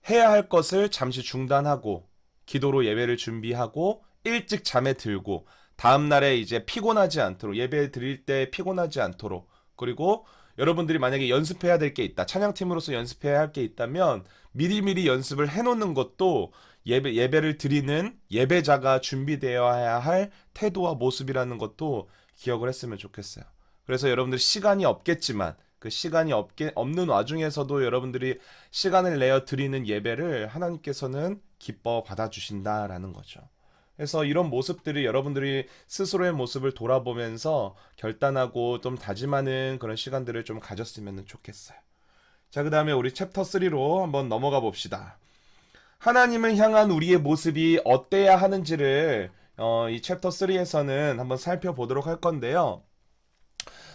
해야 할 것을 잠시 중단하고 기도로 예배를 준비하고 일찍 잠에 들고 다음 날에 이제 피곤하지 않도록, 예배 드릴 때 피곤하지 않도록, 그리고 여러분들이 만약에 연습해야 될 게 있다, 찬양팀으로서 연습해야 할 게 있다면 미리미리 연습을 해놓는 것도 예배를 드리는 예배자가 준비되어야 할 태도와 모습이라는 것도 기억을 했으면 좋겠어요. 그래서 여러분들 시간이 없겠지만 그 시간이 없는 와중에서도 여러분들이 시간을 내어 드리는 예배를 하나님께서는 기뻐 받아주신다라는 거죠. 그래서 이런 모습들이 여러분들이 스스로의 모습을 돌아보면서 결단하고 좀 다짐하는 그런 시간들을 좀 가졌으면 좋겠어요. 자, 그 다음에 우리 챕터 3로 한번 넘어가 봅시다. 하나님을 향한 우리의 모습이 어때야 하는지를 이 챕터 3에서는 한번 살펴보도록 할 건데요.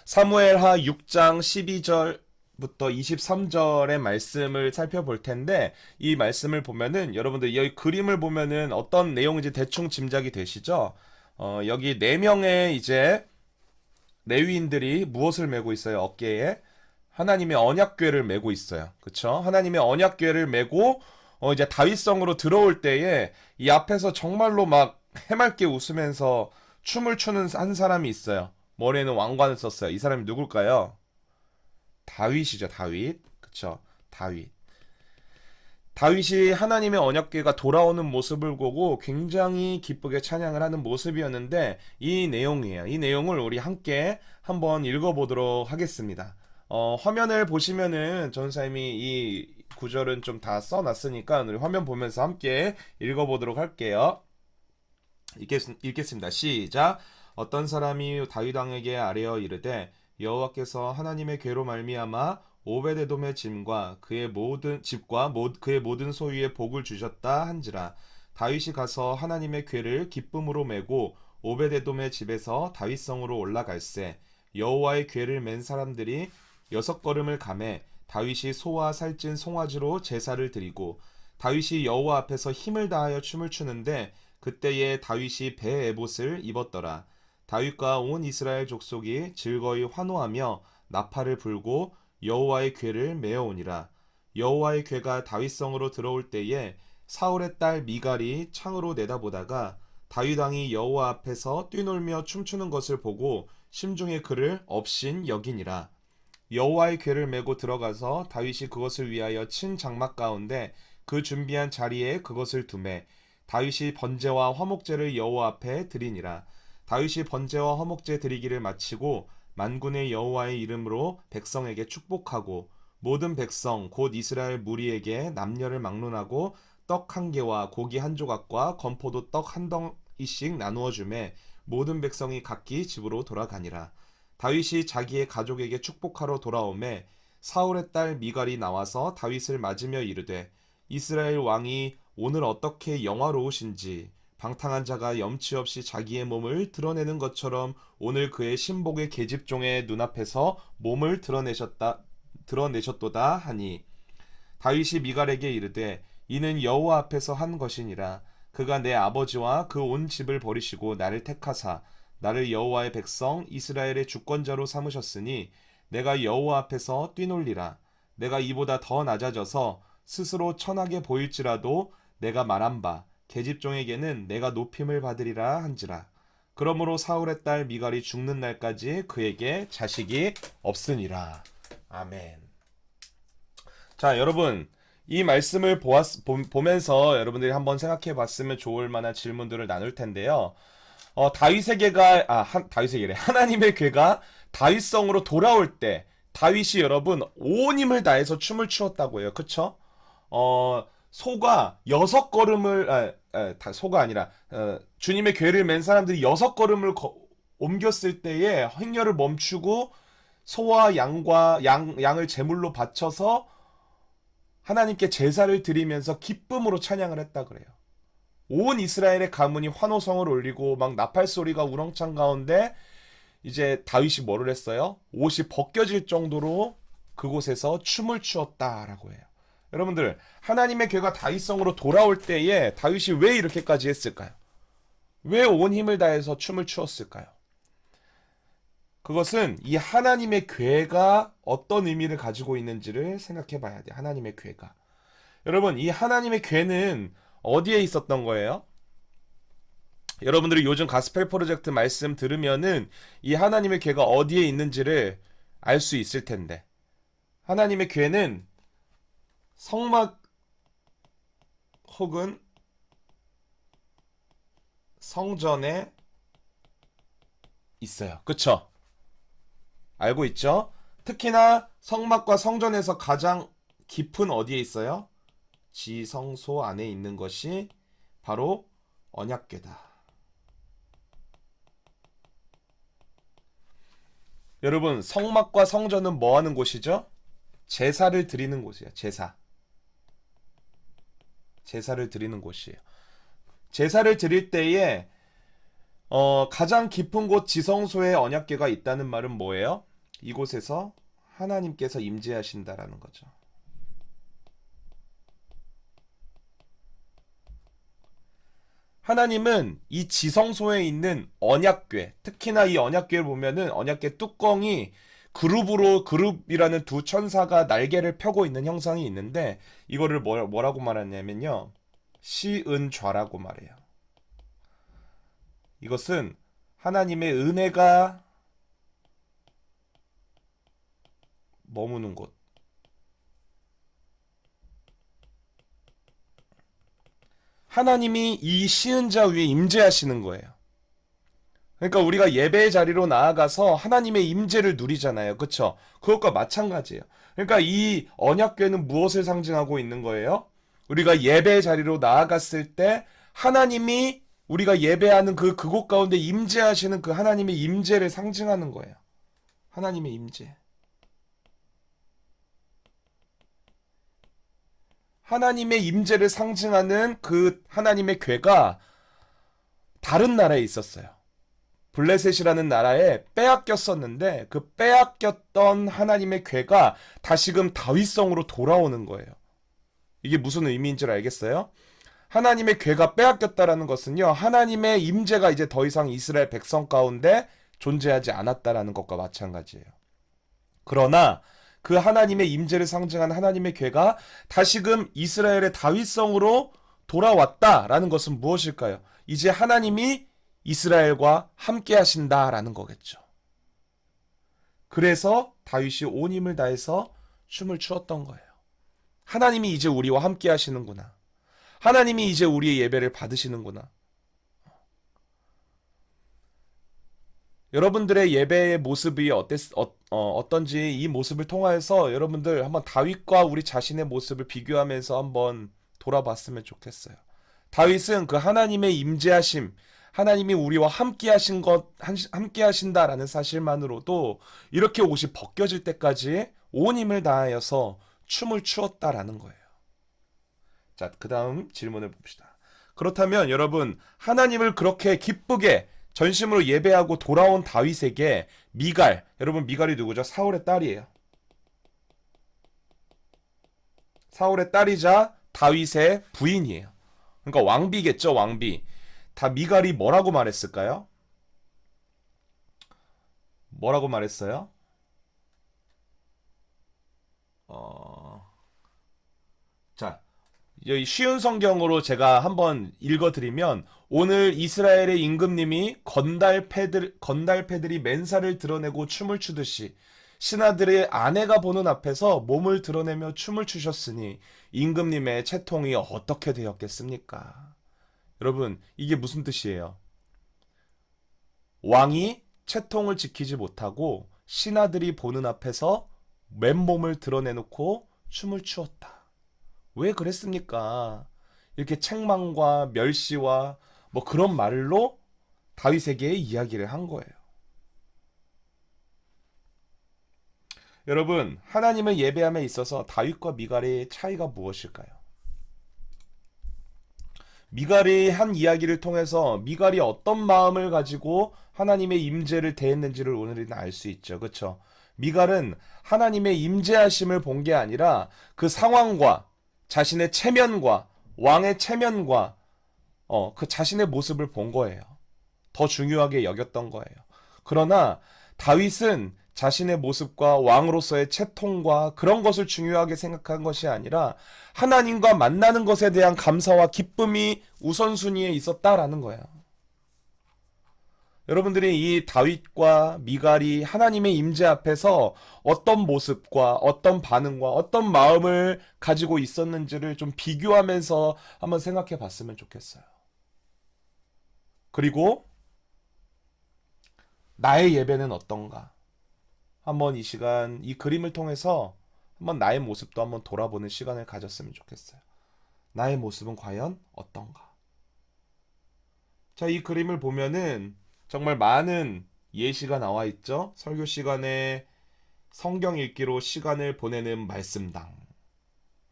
사무엘하 6장 12절부터 23절의 말씀을 살펴볼 텐데, 이 말씀을 보면은 여러분들 여기 그림을 보면은 어떤 내용인지 대충 짐작이 되시죠? 여기 네 명의 이제 레위인들이 무엇을 메고 있어요? 어깨에 하나님의 언약궤를 메고 있어요. 그쵸? 하나님의 언약궤를 메고 이제 다윗성으로 들어올 때에 이 앞에서 정말로 막 해맑게 웃으면서 춤을 추는 한 사람이 있어요. 머리에는 왕관을 썼어요. 이 사람이 누굴까요? 다윗이죠, 다윗. 그쵸? 다윗. 다윗이 하나님의 언약궤가 돌아오는 모습을 보고 굉장히 기쁘게 찬양을 하는 모습이었는데, 이 내용이에요. 이 내용을 우리 함께 한번 읽어보도록 하겠습니다. 화면을 보시면은 전사님이 이 구절은 좀 다 써놨으니까 우리 화면 보면서 함께 읽어보도록 할게요. 읽겠습니다. 시작. 어떤 사람이 다윗 왕에게 아뢰어 이르되 여호와께서 하나님의 궤로 말미암아 오베데돔의 짐과 그의 모든 집과 그의 모든 소유에 복을 주셨다 한지라. 다윗이 가서 하나님의 궤를 기쁨으로 메고 오베데돔의 집에서 다윗성으로 올라갈새 여호와의 궤를 맨 사람들이 6걸음을 가매 다윗이 소와 살찐 송아지로 제사를 드리고 다윗이 여호와 앞에서 힘을 다하여 춤을 추는데 그때에 다윗이 배 에봇을 입었더라. 다윗과 온 이스라엘 족속이 즐거이 환호하며 나팔을 불고 여호와의 궤를 메어오니라. 여호와의 궤가 다윗성으로 들어올 때에 사울의 딸 미갈이 창으로 내다보다가 다윗 왕이 여호와 앞에서 뛰놀며 춤추는 것을 보고 심중에 그를 업신 여기니라. 여호와의 궤를 메고 들어가서 다윗이 그것을 위하여 친 장막 가운데 그 준비한 자리에 그것을 두매 다윗이 번제와 화목제를 여호와 앞에 드리니라. 다윗이 번제와 화목제 드리기를 마치고 만군의 여호와의 이름으로 백성에게 축복하고 모든 백성 곧 이스라엘 무리에게 남녀를 막론하고 떡 한 개와 고기 한 조각과 건포도 떡 한 덩이씩 나누어 주매 모든 백성이 각기 집으로 돌아가니라. 다윗이 자기의 가족에게 축복하러 돌아오매 사울의 딸 미갈이 나와서 다윗을 맞으며 이르되 이스라엘 왕이 오늘 어떻게 영화로우신지 방탕한 자가 염치 없이 자기의 몸을 드러내는 것처럼 오늘 그의 신복의 계집종의 눈앞에서 몸을 드러내셨도다 하니 다윗이 미갈에게 이르되 이는 여호와 앞에서 한 것이니라. 그가 내 아버지와 그 온 집을 버리시고 나를 택하사 나를 여호와의 백성 이스라엘의 주권자로 삼으셨으니 내가 여호와 앞에서 뛰놀리라. 내가 이보다 더 낮아져서 스스로 천하게 보일지라도 내가 말한 바 계집종에게는 내가 높임을 받으리라 한지라. 그러므로 사울의 딸 미갈이 죽는 날까지 그에게 자식이 없으니라. 아멘. 자, 여러분, 이 말씀을 보면서 여러분들이 한번 생각해 봤으면 좋을 만한 질문들을 나눌 텐데요. 다윗의 괴가, 다윗의 괴래. 하나님의 괴가 다윗성으로 돌아올 때, 다윗이 여러분, 온 힘을 다해서 춤을 추었다고 해요. 그쵸? 소가 6걸음을, 소가 아니라, 주님의 괴를 맨 사람들이 6걸음을 옮겼을 때에 행렬을 멈추고 소와 양을 제물로 바쳐서 하나님께 제사를 드리면서 기쁨으로 찬양을 했다 그래요. 온 이스라엘의 가문이 환호성을 올리고 막 나팔 소리가 우렁찬 가운데 이제 다윗이 뭐를 했어요? 옷이 벗겨질 정도로 그곳에서 춤을 추었다라고 해요. 여러분들, 하나님의 괴가 다윗성으로 돌아올 때에 다윗이 왜 이렇게까지 했을까요? 왜 온 힘을 다해서 춤을 추었을까요? 그것은 이 하나님의 괴가 어떤 의미를 가지고 있는지를 생각해 봐야 돼요. 하나님의 괴가. 여러분, 이 하나님의 괴는 어디에 있었던 거예요? 여러분들이 요즘 가스펠 프로젝트 말씀 들으면은 이 하나님의 괴가 어디에 있는지를 알 수 있을 텐데. 하나님의 괴는 성막 혹은 성전에 있어요. 그쵸? 알고 있죠? 특히나 성막과 성전에서 가장 깊은 어디에 있어요? 지성소 안에 있는 것이 바로 언약궤다. 여러분, 성막과 성전은 뭐 하는 곳이죠? 제사를 드리는 곳이에요. 제사를 드리는 곳이에요. 제사를 드릴 때에 가장 깊은 곳 지성소에 언약궤가 있다는 말은 뭐예요? 이곳에서 하나님께서 임재하신다라는 거죠. 하나님은 이 지성소에 있는 언약궤, 특히나 이 언약궤를 보면은 언약궤 뚜껑이 그룹이라는 두 천사가 날개를 펴고 있는 형상이 있는데 이거를 뭐라고 말하냐면요. 시은좌라고 말해요. 이것은 하나님의 은혜가 머무는 곳. 하나님이 이 시은자 위에 임재하시는 거예요. 그러니까 우리가 예배의 자리로 나아가서 하나님의 임재를 누리잖아요. 그쵸? 그것과 마찬가지예요. 그러니까 이 언약궤는 무엇을 상징하고 있는 거예요? 우리가 예배의 자리로 나아갔을 때 하나님이 우리가 예배하는 그곳 가운데 임재하시는 그 하나님의 임재를 상징하는 거예요. 하나님의 임재. 하나님의 임재를 상징하는 그 하나님의 궤가 다른 나라에 있었어요. 블레셋이라는 나라에 빼앗겼었는데 그 빼앗겼던 하나님의 궤가 다시금 다윗성으로 돌아오는 거예요. 이게 무슨 의미인 줄 알겠어요? 하나님의 궤가 빼앗겼다라는 것은요. 하나님의 임재가 이제 더 이상 이스라엘 백성 가운데 존재하지 않았다라는 것과 마찬가지예요. 그러나 그 하나님의 임재를 상징하는 하나님의 궤가 다시금 이스라엘의 다윗성으로 돌아왔다라는 것은 무엇일까요? 이제 하나님이 이스라엘과 함께 하신다라는 거겠죠. 그래서 다윗이 온 힘을 다해서 춤을 추었던 거예요. 하나님이 이제 우리와 함께 하시는구나. 하나님이 이제 우리의 예배를 받으시는구나. 여러분들의 예배의 모습이 어떤지 이 모습을 통해서 여러분들 한번 다윗과 우리 자신의 모습을 비교하면서 한번 돌아봤으면 좋겠어요. 다윗은 그 하나님의 임재하심, 하나님이 우리와 함께 함께 하신다라는 사실만으로도 이렇게 옷이 벗겨질 때까지 온 힘을 다하여서 춤을 추었다라는 거예요. 자, 그 다음 질문을 봅시다. 그렇다면 여러분, 하나님을 그렇게 기쁘게 전심으로 예배하고 돌아온 다윗에게 미갈, 여러분 미갈이 누구죠? 사울의 딸이에요. 사울의 딸이자 다윗의 부인이에요. 그러니까 왕비겠죠, 왕비. 다 미갈이 뭐라고 말했을까요? 뭐라고 말했어요? 자, 여기 쉬운 성경으로 제가 한번 읽어드리면 오늘 이스라엘의 임금님이 건달패들이 맨살을 드러내고 춤을 추듯이 신하들의 아내가 보는 앞에서 몸을 드러내며 춤을 추셨으니 임금님의 채통이 어떻게 되었겠습니까? 여러분, 이게 무슨 뜻이에요? 왕이 채통을 지키지 못하고 신하들이 보는 앞에서 맨몸을 드러내놓고 춤을 추었다. 왜 그랬습니까? 이렇게 책망과 멸시와 뭐 그런 말로 다윗에게 이야기를 한 거예요. 여러분, 하나님을 예배함에 있어서 다윗과 미갈의 차이가 무엇일까요? 미갈이 한 이야기를 통해서 미갈이 어떤 마음을 가지고 하나님의 임재를 대했는지를 오늘은 알 수 있죠. 그렇죠? 미갈은 하나님의 임재하심을 본 게 아니라 그 상황과 자신의 체면과 왕의 체면과 그 자신의 모습을 본 거예요. 더 중요하게 여겼던 거예요. 그러나 다윗은 자신의 모습과 왕으로서의 채통과 그런 것을 중요하게 생각한 것이 아니라 하나님과 만나는 것에 대한 감사와 기쁨이 우선순위에 있었다라는 거예요. 여러분들이 이 다윗과 미갈이 하나님의 임재 앞에서 어떤 모습과 어떤 반응과 어떤 마음을 가지고 있었는지를 좀 비교하면서 한번 생각해 봤으면 좋겠어요. 그리고 나의 예배는 어떤가? 한번 이 시간, 이 그림을 통해서 한번 나의 모습도 한번 돌아보는 시간을 가졌으면 좋겠어요. 나의 모습은 과연 어떤가? 자, 이 그림을 보면은 정말 많은 예시가 나와 있죠. 설교 시간에 성경 읽기로 시간을 보내는 말씀당.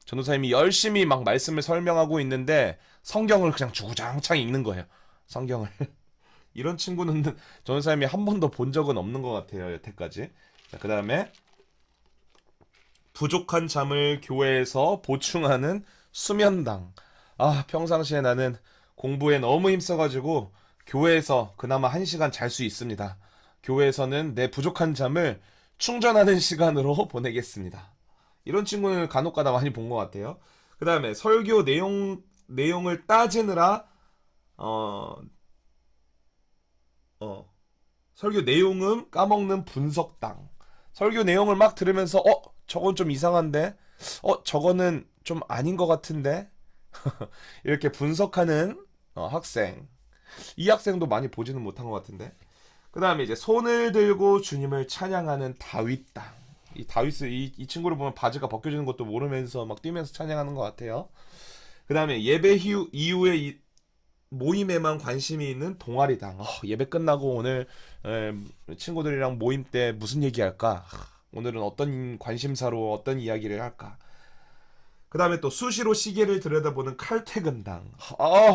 전도사님이 열심히 막 말씀을 설명하고 있는데 성경을 그냥 주구장창 읽는 거예요. 성경을. 이런 친구는 전도사님이 한 번도 본 적은 없는 것 같아요. 여태까지. 자, 그 다음에 부족한 잠을 교회에서 보충하는 수면당. 아, 평상시에 나는 공부에 너무 힘써가지고 교회에서 그나마 1시간 잘 수 있습니다. 교회에서는 내 부족한 잠을 충전하는 시간으로 보내겠습니다. 이런 친구는 간혹가다 많이 본 것 같아요. 그 다음에 설교 내용을 따지느라 설교 내용은 까먹는 분석당. 설교 내용을 막 들으면서 저건 좀 이상한데 저거는 좀 아닌 것 같은데 이렇게 분석하는 학생. 이 학생도 많이 보지는 못한 것 같은데. 그 다음에 이제 손을 들고 주님을 찬양하는 다윗당. 이 친구를 보면 바지가 벗겨지는 것도 모르면서 막 뛰면서 찬양하는 것 같아요. 그 다음에 예배 이후에 모임에만 관심이 있는 동아리당. 예배 끝나고 오늘 친구들이랑 모임 때 무슨 얘기할까? 오늘은 어떤 관심사로 어떤 이야기를 할까? 그 다음에 또 수시로 시계를 들여다보는 칼퇴근당.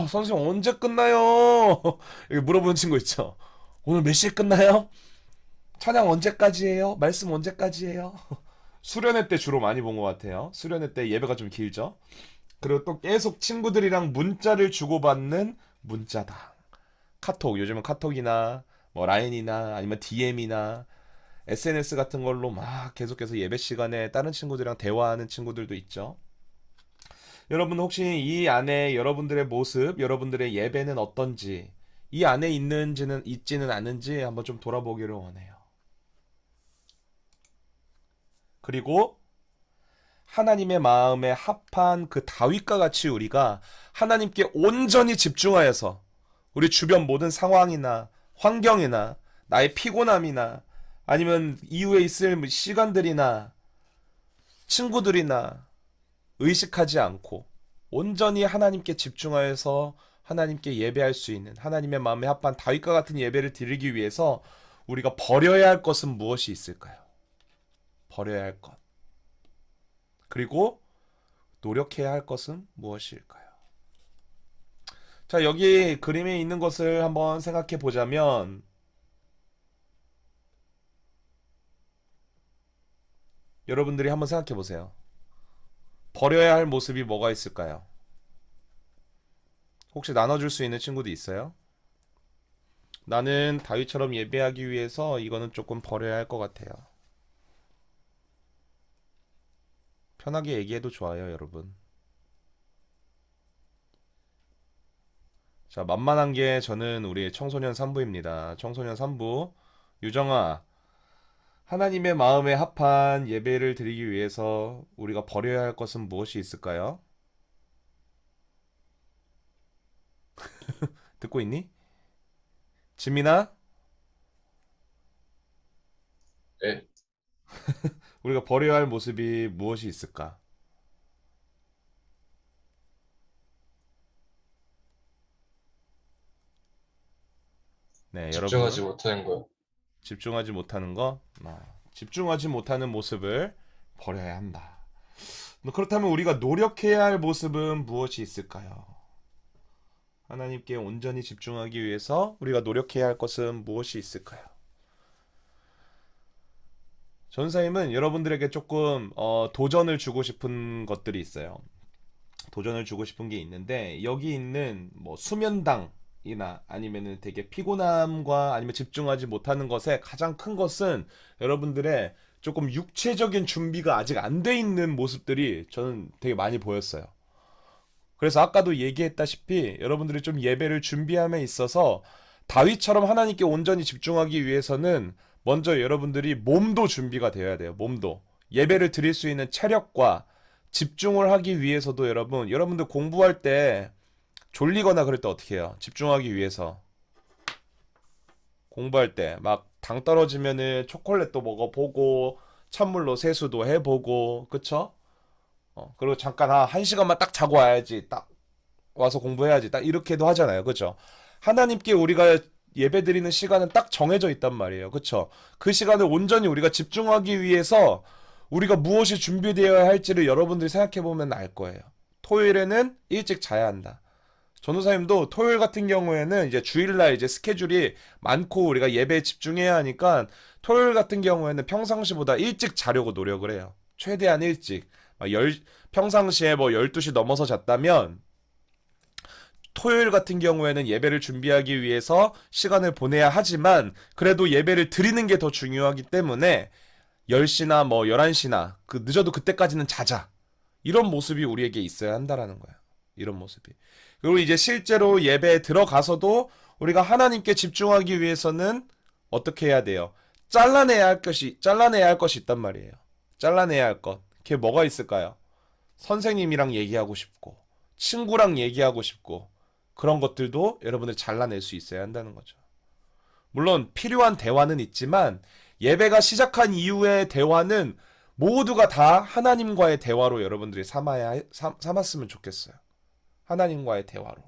선생님 언제 끝나요? 이렇게 물어보는 친구 있죠. 오늘 몇 시에 끝나요? 찬양 언제까지 해요? 말씀 언제까지 해요? 수련회 때 주로 많이 본 것 같아요. 수련회 때 예배가 좀 길죠. 그리고 또 계속 친구들이랑 문자를 주고받는 문자당. 카톡, 요즘은 카톡이나 뭐 라인이나 아니면 DM이나 SNS 같은 걸로 막 계속해서 예배 시간에 다른 친구들이랑 대화하는 친구들도 있죠. 여러분 혹시 이 안에 여러분들의 모습, 여러분들의 예배는 어떤지, 이 안에 있지는 않은지 한번 좀 돌아보기를 원해요. 그리고 하나님의 마음에 합한 그 다윗과 같이 우리가 하나님께 온전히 집중하여서 우리 주변 모든 상황이나 환경이나 나의 피곤함이나 아니면 이후에 있을 시간들이나 친구들이나 의식하지 않고 온전히 하나님께 집중하여서 하나님께 예배할 수 있는 하나님의 마음에 합한 다윗과 같은 예배를 드리기 위해서 우리가 버려야 할 것은 무엇이 있을까요? 버려야 할 것. 그리고 노력해야 할 것은 무엇일까요? 자, 여기 그림에 있는 것을 한번 생각해 보자면 여러분들이 한번 생각해 보세요. 버려야 할 모습이 뭐가 있을까요? 혹시 나눠줄 수 있는 친구도 있어요? 나는 다윗처럼 예배하기 위해서 이거는 조금 버려야 할 것 같아요. 편하게 얘기해도 좋아요, 여러분. 자, 만만한 게 저는 우리 청소년 3부입니다. 청소년 3부. 유정아, 하나님의 마음에 합한 예배를 드리기 위해서 우리가 버려야 할 것은 무엇이 있을까요? 듣고 있니? 지민아, 네, 우리가 버려야 할 모습이 무엇이 있을까? 네, 집중하지 여러분. 못하는 거요. 집중하지 못하는 거? 집중하지 못하는 모습을 버려야 한다. 그렇다면 우리가 노력해야 할 모습은 무엇이 있을까요? 하나님께 온전히 집중하기 위해서 우리가 노력해야 할 것은 무엇이 있을까요? 전사님은 여러분들에게 조금 도전을 주고 싶은 것들이 있어요. 도전을 주고 싶은 게 있는데 여기 있는 뭐 수면당이나 아니면은 되게 피곤함과 아니면 집중하지 못하는 것의 가장 큰 것은 여러분들의 조금 육체적인 준비가 아직 안 돼 있는 모습들이 저는 되게 많이 보였어요. 그래서 아까도 얘기했다시피 여러분들이 좀 예배를 준비함에 있어서 다윗처럼 하나님께 온전히 집중하기 위해서는 먼저 여러분들이 몸도 준비가 되어야 돼요. 몸도. 예배를 드릴 수 있는 체력과 집중을 하기 위해서도 여러분들 공부할 때 졸리거나 그럴 때 어떻게 해요? 집중하기 위해서. 공부할 때 막 당 떨어지면은 초콜릿도 먹어보고 찬물로 세수도 해보고 그쵸? 그리고 잠깐 1시간만 딱 자고 와야지. 딱 와서 공부해야지. 딱 이렇게도 하잖아요. 그쵸? 하나님께 우리가 예배드리는 시간은 딱 정해져 있단 말이에요. 그쵸? 그 시간을 온전히 우리가 집중하기 위해서 우리가 무엇이 준비되어야 할지를 여러분들이 생각해보면 알 거예요. 토요일에는 일찍 자야 한다. 전도사님도 토요일 같은 경우에는 이제 주일날 이제 스케줄이 많고 우리가 예배에 집중해야 하니까 토요일 같은 경우에는 평상시보다 일찍 자려고 노력을 해요. 최대한 일찍. 평상시에 뭐 12시 넘어서 잤다면 토요일 같은 경우에는 예배를 준비하기 위해서 시간을 보내야 하지만 그래도 예배를 드리는 게 더 중요하기 때문에 10시나 뭐 11시나 늦어도 그때까지는 자자. 이런 모습이 우리에게 있어야 한다라는 거예요. 이런 모습이. 그리고 이제 실제로 예배에 들어가서도 우리가 하나님께 집중하기 위해서는 어떻게 해야 돼요? 잘라내야 할 것이 있단 말이에요. 잘라내야 할 것. 그게 뭐가 있을까요? 선생님이랑 얘기하고 싶고, 친구랑 얘기하고 싶고, 그런 것들도 여러분들 잘라낼 수 있어야 한다는 거죠. 물론 필요한 대화는 있지만 예배가 시작한 이후의 대화는 모두가 다 하나님과의 대화로 여러분들이 삼았으면 좋겠어요. 하나님과의 대화로.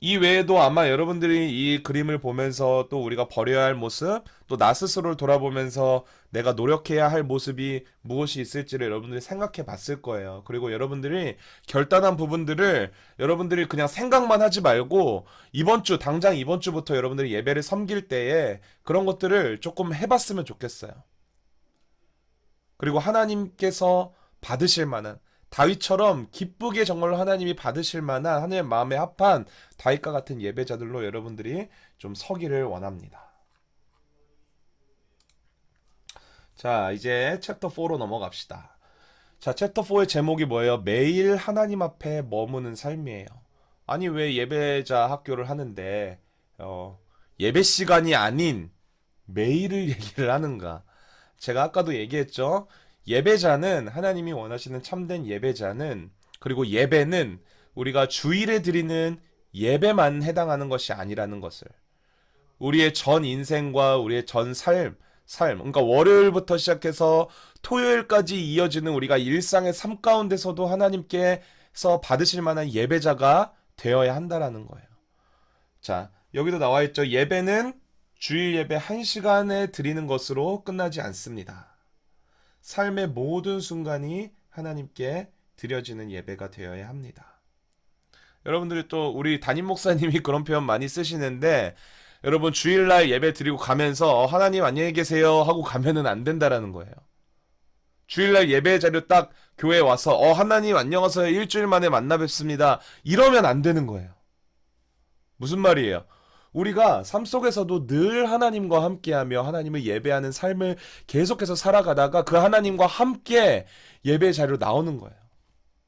이 외에도 아마 여러분들이 이 그림을 보면서 또 우리가 버려야 할 모습, 또 나 스스로를 돌아보면서 내가 노력해야 할 모습이 무엇이 있을지를 여러분들이 생각해 봤을 거예요. 그리고 여러분들이 결단한 부분들을 여러분들이 그냥 생각만 하지 말고 당장 이번 주부터 여러분들이 예배를 섬길 때에 그런 것들을 조금 해봤으면 좋겠어요. 그리고 하나님께서 받으실 만한 다윗처럼 기쁘게 정말로 하나님이 받으실 만한 하나님의 마음에 합한 다윗과 같은 예배자들로 여러분들이 좀 서기를 원합니다. 자, 이제 챕터 4로 넘어갑시다. 자, 챕터 4의 제목이 뭐예요? 매일 하나님 앞에 머무는 삶이에요. 아니, 왜 예배자 학교를 하는데 예배 시간이 아닌 매일을 얘기를 하는가? 제가 아까도 얘기했죠. 예배자는 하나님이 원하시는 참된 예배자는 그리고 예배는 우리가 주일에 드리는 예배만 해당하는 것이 아니라는 것을 우리의 전 인생과 우리의 전 삶 그러니까 월요일부터 시작해서 토요일까지 이어지는 우리가 일상의 삶 가운데서도 하나님께서 받으실 만한 예배자가 되어야 한다라는 거예요. 자, 여기도 나와 있죠. 예배는 주일 예배 1시간에 드리는 것으로 끝나지 않습니다. 삶의 모든 순간이 하나님께 드려지는 예배가 되어야 합니다. 여러분들이 또 우리 담임 목사님이 그런 표현 많이 쓰시는데 여러분 주일날 예배 드리고 가면서 하나님 안녕히 계세요 하고 가면은 안 된다라는 거예요. 주일날 예배 자료 딱 교회에 와서 하나님 안녕하세요 일주일 만에 만나 뵙습니다 이러면 안 되는 거예요. 무슨 말이에요? 우리가 삶 속에서도 늘 하나님과 함께하며 하나님을 예배하는 삶을 계속해서 살아가다가 그 하나님과 함께 예배 자리로 나오는 거예요.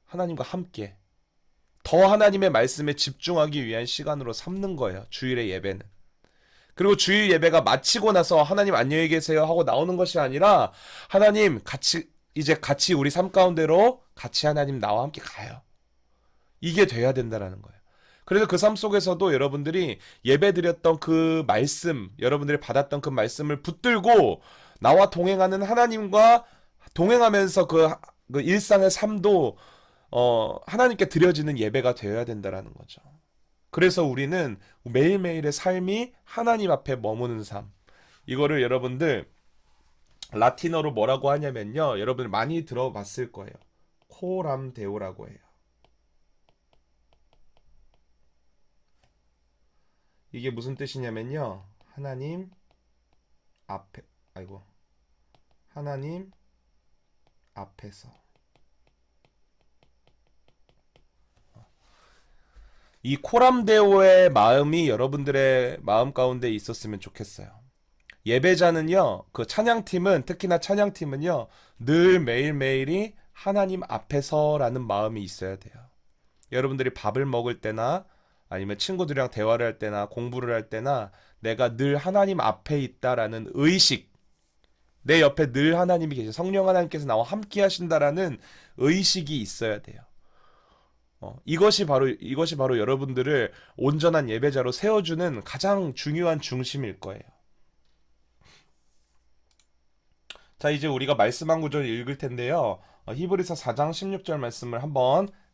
하나님과 함께 더 하나님의 말씀에 집중하기 위한 시간으로 삼는 거예요. 주일의 예배는. 그리고 주일 예배가 마치고 나서 하나님 안녕히 계세요 하고 나오는 것이 아니라 하나님 이제 같이 우리 삶 가운데로 같이 하나님 나와 함께 가요. 이게 돼야 된다라는 거예요. 그래서 그 삶 속에서도 여러분들이 예배드렸던 그 말씀, 여러분들이 받았던 그 말씀을 붙들고 나와 동행하는 하나님과 동행하면서 그 일상의 삶도 하나님께 드려지는 예배가 되어야 된다라는 거죠. 그래서 우리는 매일매일의 삶이 하나님 앞에 머무는 삶. 이거를 여러분들 라틴어로 뭐라고 하냐면요. 여러분 많이 들어봤을 거예요. 코람데오라고 해요. 이게 무슨 뜻이냐면요. 하나님 앞에서. 이 코람데오의 마음이 여러분들의 마음 가운데 있었으면 좋겠어요. 예배자는요, 그 찬양팀은, 특히나 찬양팀은요, 늘 매일매일이 하나님 앞에서라는 마음이 있어야 돼요. 여러분들이 밥을 먹을 때나 아니면 친구들이랑 대화를 할 때나 공부를 할 때나 내가 늘 하나님 앞에 있다라는 의식, 내 옆에 늘 하나님이 계셔, 성령 하나님께서 나와 함께 하신다라는 의식이 있어야 돼요. 이것이 바로 여러분들을 온전한 예배자로 세워주는 가장 중요한 중심일 거예요. 자, 이제 우리가 말씀 한 구절 읽을 텐데요. 히브리서 4장 16절 말씀을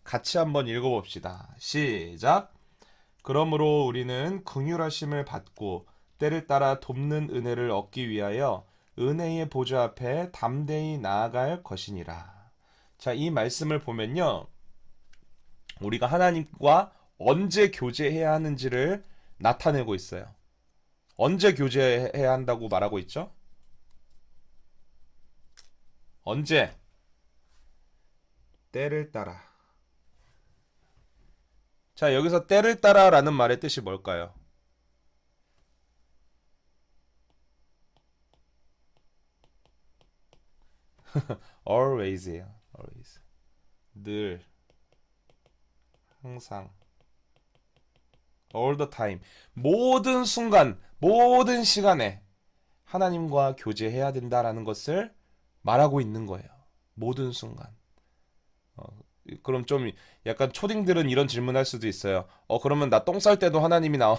같이 한번 읽어봅시다. 시작. 그러므로 우리는 긍휼하심을 받고 때를 따라 돕는 은혜를 얻기 위하여 은혜의 보좌 앞에 담대히 나아갈 것이니라. 자, 이 말씀을 보면요. 우리가 하나님과 언제 교제해야 하는지를 나타내고 있어요. 언제 교제해야 한다고 말하고 있죠? 언제? 때를 따라. 자, 여기서 때를 따라라는 말의 뜻이 뭘까요? always예요. always. 늘, 항상, all the time. 모든 순간, 모든 시간에 하나님과 교제해야 된다라는 것을 말하고 있는 거예요. 모든 순간. 그럼 좀 약간 초딩들은 이런 질문할 수도 있어요. 그러면 나 똥 쌀 때도 하나님이 나와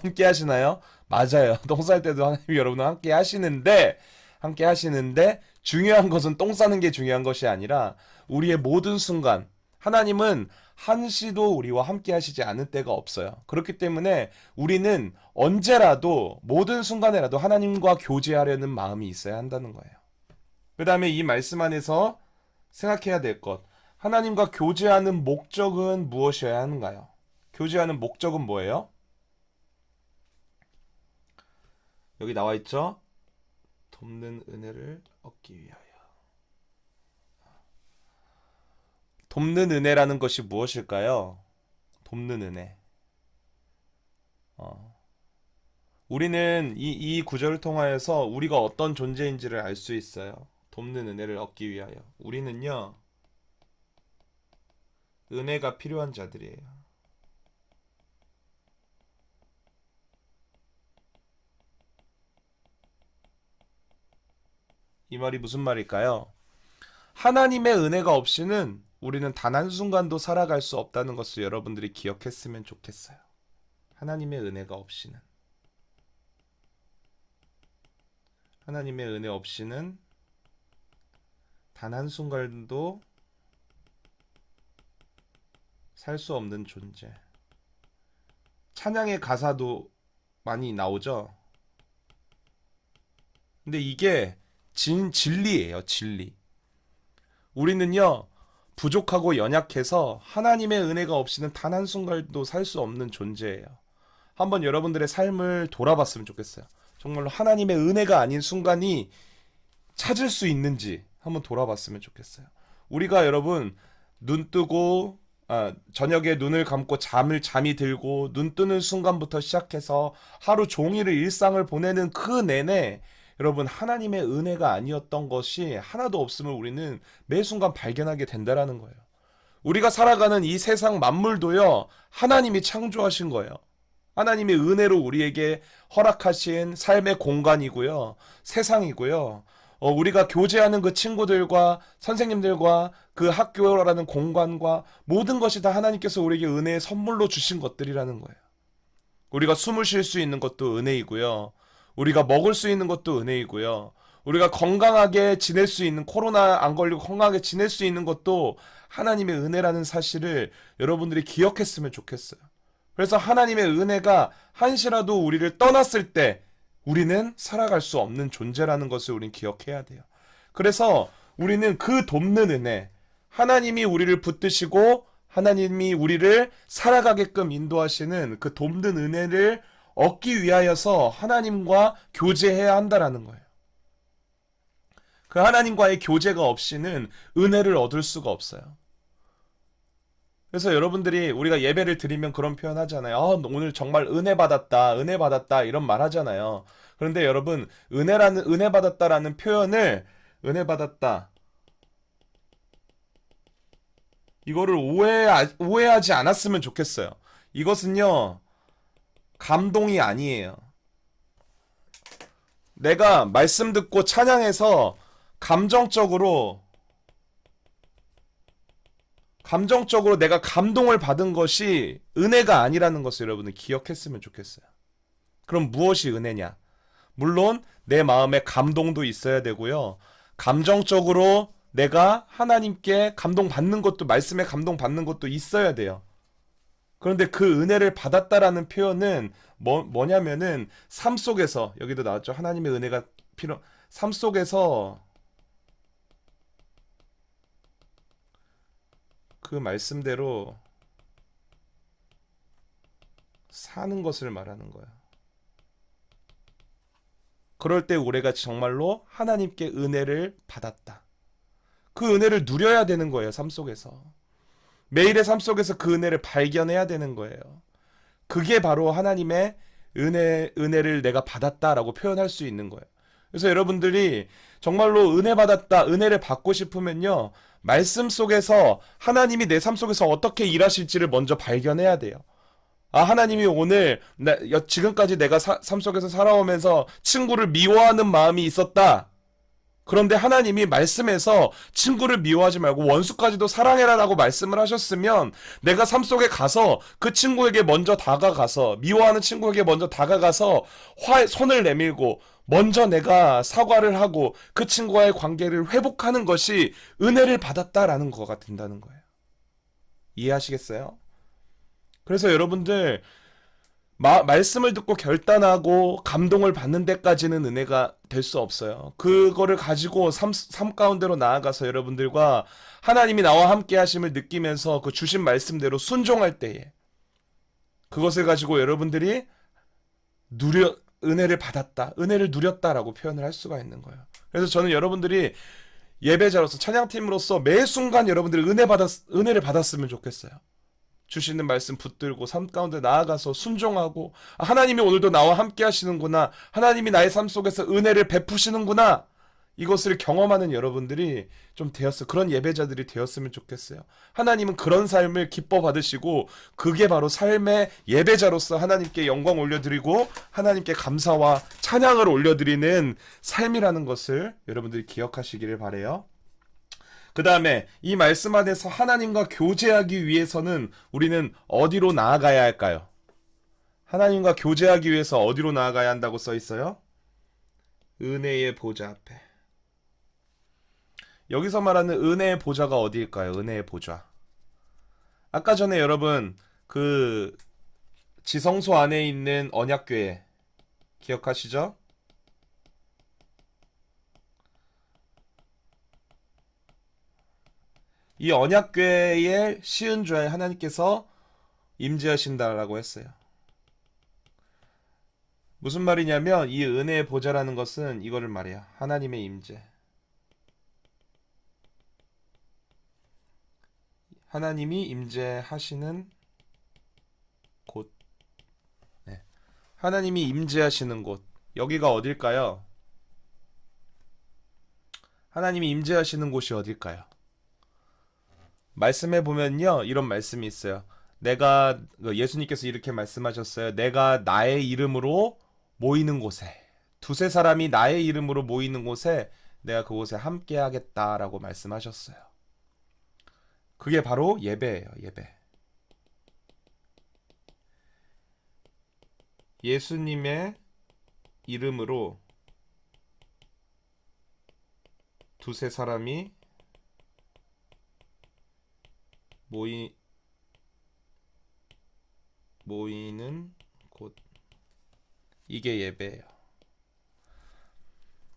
함께 하시나요? 맞아요. 똥 쌀 때도 하나님이 여러분과 함께 하시는데 중요한 것은 똥 싸는 게 중요한 것이 아니라 우리의 모든 순간 하나님은 한시도 우리와 함께 하시지 않을 때가 없어요. 그렇기 때문에 우리는 언제라도 모든 순간에라도 하나님과 교제하려는 마음이 있어야 한다는 거예요. 그 다음에 이 말씀 안에서 생각해야 될 것. 하나님과 교제하는 목적은 무엇이어야 하는가요? 교제하는 목적은 뭐예요? 여기 나와 있죠? 돕는 은혜를 얻기 위하여. 돕는 은혜라는 것이 무엇일까요? 돕는 은혜. 우리는 이 구절을 통하여서 우리가 어떤 존재인지를 알 수 있어요. 돕는 은혜를 얻기 위하여. 우리는요, 은혜가 필요한 자들이에요. 이 말이 무슨 말일까요? 하나님의 은혜가 없이는 우리는 단 한순간도 살아갈 수 없다는 것을 여러분들이 기억했으면 좋겠어요. 하나님의 은혜가 없이는. 하나님의 은혜 없이는 단 한순간도 살 수 없는 존재. 찬양의 가사도 많이 나오죠. 근데 이게 진리예요, 진리. 우리는요, 부족하고 연약해서 하나님의 은혜가 없이는 단 한순간도 살 수 없는 존재예요. 한번 여러분들의 삶을 돌아봤으면 좋겠어요. 정말로 하나님의 은혜가 아닌 순간이 찾을 수 있는지 한번 돌아봤으면 좋겠어요. 우리가 여러분 눈 뜨고 저녁에 눈을 감고 잠이 들고 눈 뜨는 순간부터 시작해서 하루 종일의 일상을 보내는 그 내내 여러분 하나님의 은혜가 아니었던 것이 하나도 없음을 우리는 매 순간 발견하게 된다라는 거예요. 우리가 살아가는 이 세상 만물도요, 하나님이 창조하신 거예요. 하나님의 은혜로 우리에게 허락하신 삶의 공간이고요, 세상이고요. 우리가 교제하는 그 친구들과 선생님들과 그 학교라는 공간과 모든 것이 다 하나님께서 우리에게 은혜의 선물로 주신 것들이라는 거예요. 우리가 숨을 쉴 수 있는 것도 은혜이고요. 우리가 먹을 수 있는 것도 은혜이고요. 우리가 건강하게 지낼 수 있는, 코로나 안 걸리고 건강하게 지낼 수 있는 것도 하나님의 은혜라는 사실을 여러분들이 기억했으면 좋겠어요. 그래서 하나님의 은혜가 한시라도 우리를 떠났을 때 우리는 살아갈 수 없는 존재라는 것을 우린 기억해야 돼요. 그래서 우리는 그 돕는 은혜, 하나님이 우리를 붙드시고 하나님이 우리를 살아가게끔 인도하시는 그 돕는 은혜를 얻기 위하여서 하나님과 교제해야 한다라는 거예요. 그 하나님과의 교제가 없이는 은혜를 얻을 수가 없어요. 그래서 여러분들이 우리가 예배를 드리면 그런 표현 하잖아요. 오늘 정말 은혜 받았다, 은혜 받았다 이런 말 하잖아요. 그런데 여러분, 은혜 받았다라는 표현을, 은혜 받았다, 이거를 오해하지 않았으면 좋겠어요. 이것은요, 감동이 아니에요. 내가 말씀 듣고 찬양해서 감정적으로 내가 감동을 받은 것이 은혜가 아니라는 것을 여러분은 기억했으면 좋겠어요. 그럼 무엇이 은혜냐? 물론 내 마음에 감동도 있어야 되고요. 감정적으로 내가 하나님께 감동받는 것도, 말씀에 감동받는 것도 있어야 돼요. 그런데 그 은혜를 받았다라는 표현은 뭐냐면은 삶 속에서, 여기도 나왔죠. 하나님의 은혜가 삶 속에서 그 말씀대로 사는 것을 말하는 거야. 그럴 때 우리가 정말로 하나님께 은혜를 받았다. 그 은혜를 누려야 되는 거예요. 삶 속에서. 매일의 삶 속에서 그 은혜를 발견해야 되는 거예요. 그게 바로 하나님의 은혜를 내가 받았다라고 표현할 수 있는 거예요. 그래서 여러분들이 정말로 은혜 받았다, 은혜를 받고 싶으면요, 말씀 속에서 하나님이 내 삶 속에서 어떻게 일하실지를 먼저 발견해야 돼요. 하나님이 오늘 지금까지 내가 삶 속에서 살아오면서 친구를 미워하는 마음이 있었다. 그런데 하나님이 말씀에서 친구를 미워하지 말고 원수까지도 사랑해라라고 말씀을 하셨으면, 내가 삶 속에 가서 그 친구에게 먼저 다가가서, 미워하는 친구에게 먼저 다가가서 손을 내밀고 먼저 내가 사과를 하고 그 친구와의 관계를 회복하는 것이 은혜를 받았다라는 거가 된다는 거예요. 이해하시겠어요? 그래서 여러분들, 말씀을 듣고 결단하고 감동을 받는 데까지는 은혜가 될 수 없어요. 그거를 가지고 삶 가운데로 나아가서 여러분들과 하나님이 나와 함께 하심을 느끼면서 그 주신 말씀대로 순종할 때에 그것을 가지고 여러분들이 은혜를 받았다, 은혜를 누렸다라고 표현을 할 수가 있는 거예요. 그래서 저는 여러분들이 예배자로서, 찬양팀으로서 매 순간 여러분들이 은혜를 받았으면 좋겠어요. 주시는 말씀 붙들고 삶 가운데 나아가서 순종하고, 하나님이 오늘도 나와 함께 하시는구나, 하나님이 나의 삶 속에서 은혜를 베푸시는구나, 이것을 경험하는 여러분들이 좀 그런 예배자들이 되었으면 좋겠어요. 하나님은 그런 삶을 기뻐 받으시고, 그게 바로 삶의 예배자로서 하나님께 영광 올려드리고 하나님께 감사와 찬양을 올려드리는 삶이라는 것을 여러분들이 기억하시기를 바라요. 그 다음에 이 말씀 안에서 하나님과 교제하기 위해서는 우리는 어디로 나아가야 할까요? 하나님과 교제하기 위해서 어디로 나아가야 한다고 써 있어요? 은혜의 보좌 앞에. 여기서 말하는 은혜의 보좌가 어디일까요? 은혜의 보좌. 아까 전에 여러분 그 지성소 안에 있는 언약궤 기억하시죠? 이 언약궤에 시은 좌에 하나님께서 임재하신다라고 했어요. 무슨 말이냐면 이 은혜의 보좌라는 것은 이거를 말해요. 하나님의 임재. 하나님이 임재하시는 곳. 네. 하나님이 임재하시는 곳. 여기가 어딜까요? 하나님이 임재하시는 곳이 어딜까요? 말씀해 보면요, 이런 말씀이 있어요. 예수님께서 이렇게 말씀하셨어요. 내가 나의 이름으로 모이는 곳에, 두세 사람이 나의 이름으로 모이는 곳에 내가 그곳에 함께 하겠다라고 말씀하셨어요. 그게 바로 예배예요, 예배. 예수님의 이름으로 두세 사람이 모이는 곳. 이게 예배예요.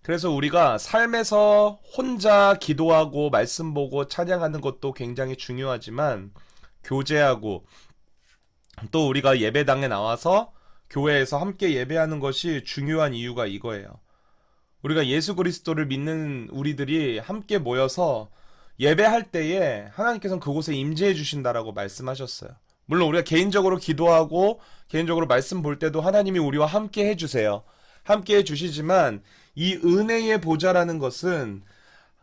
그래서 우리가 삶에서 혼자 기도하고 말씀 보고 찬양하는 것도 굉장히 중요하지만, 교제하고 또 우리가 예배당에 나와서 교회에서 함께 예배하는 것이 중요한 이유가 이거예요. 우리가 예수 그리스도를 믿는 우리들이 함께 모여서 예배할 때에 하나님께서는 그곳에 임재해 주신다라고 말씀하셨어요. 물론 우리가 개인적으로 기도하고 개인적으로 말씀 볼 때도 하나님이 우리와 함께 해주세요. 함께 해주시지만 이 은혜의 보좌라는 것은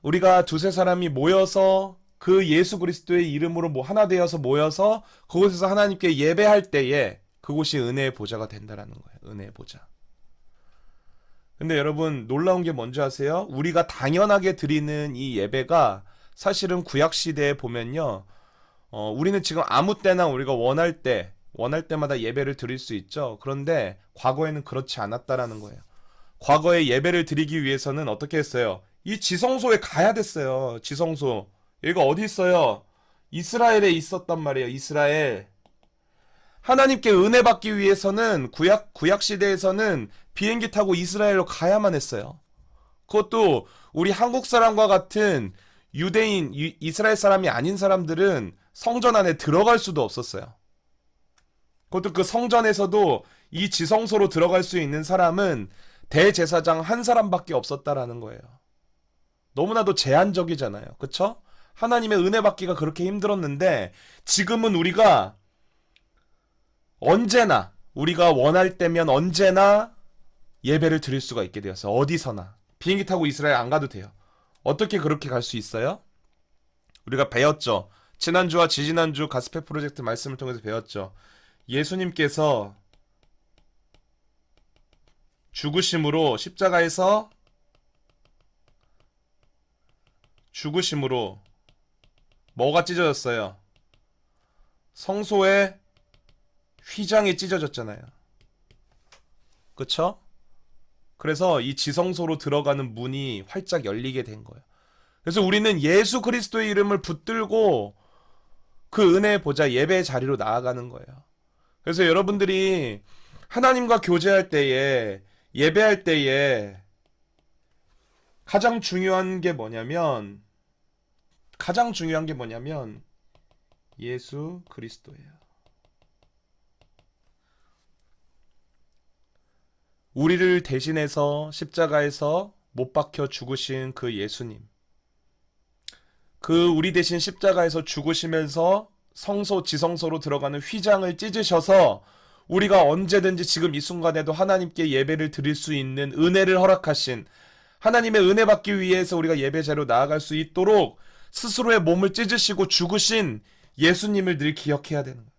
우리가 두세 사람이 모여서 그 예수 그리스도의 이름으로 하나 되어서 모여서 그곳에서 하나님께 예배할 때에 그곳이 은혜의 보좌가 된다라는 거예요. 은혜의 보좌. 근데 여러분, 놀라운 게 뭔지 아세요? 우리가 당연하게 드리는 이 예배가 사실은 구약 시대에 보면요, 우리는 지금 아무 때나 우리가 원할 때마다 예배를 드릴 수 있죠. 그런데 과거에는 그렇지 않았다라는 거예요. 과거에 예배를 드리기 위해서는 어떻게 했어요? 이 지성소에 가야 됐어요. 지성소. 여기가 어디 있어요? 이스라엘에 있었단 말이에요. 이스라엘. 하나님께 은혜 받기 위해서는 구약 시대에서는 비행기 타고 이스라엘로 가야만 했어요. 그것도 우리 한국 사람과 같은 유대인, 이스라엘 사람이 아닌 사람들은 성전 안에 들어갈 수도 없었어요. 그것도 그 성전에서도 이 지성소로 들어갈 수 있는 사람은 대제사장 한 사람밖에 없었다라는 거예요. 너무나도 제한적이잖아요. 그쵸? 하나님의 은혜 받기가 그렇게 힘들었는데, 지금은 우리가 언제나, 우리가 원할 때면 언제나 예배를 드릴 수가 있게 되었어요. 어디서나. 비행기 타고 이스라엘 안 가도 돼요. 어떻게 그렇게 갈 수 있어요? 우리가 배웠죠. 지난주와 지지난주 가스펠 프로젝트 말씀을 통해서 배웠죠. 예수님께서 죽으심으로, 십자가에서 죽으심으로 뭐가 찢어졌어요? 성소의 휘장이 찢어졌잖아요. 그쵸? 그래서 이 지성소로 들어가는 문이 활짝 열리게 된 거예요. 그래서 우리는 예수 그리스도의 이름을 붙들고 그 은혜의 보좌, 예배의 자리로 나아가는 거예요. 그래서 여러분들이 하나님과 교제할 때에, 예배할 때에 가장 중요한 게 뭐냐면 예수 그리스도예요. 우리를 대신해서 십자가에서 못 박혀 죽으신 그 예수님, 그 우리 대신 십자가에서 죽으시면서 지성소로 들어가는 휘장을 찢으셔서 우리가 언제든지 지금 이 순간에도 하나님께 예배를 드릴 수 있는 은혜를 허락하신, 하나님의 은혜 받기 위해서 우리가 예배자로 나아갈 수 있도록 스스로의 몸을 찢으시고 죽으신 예수님을 늘 기억해야 되는 거예요.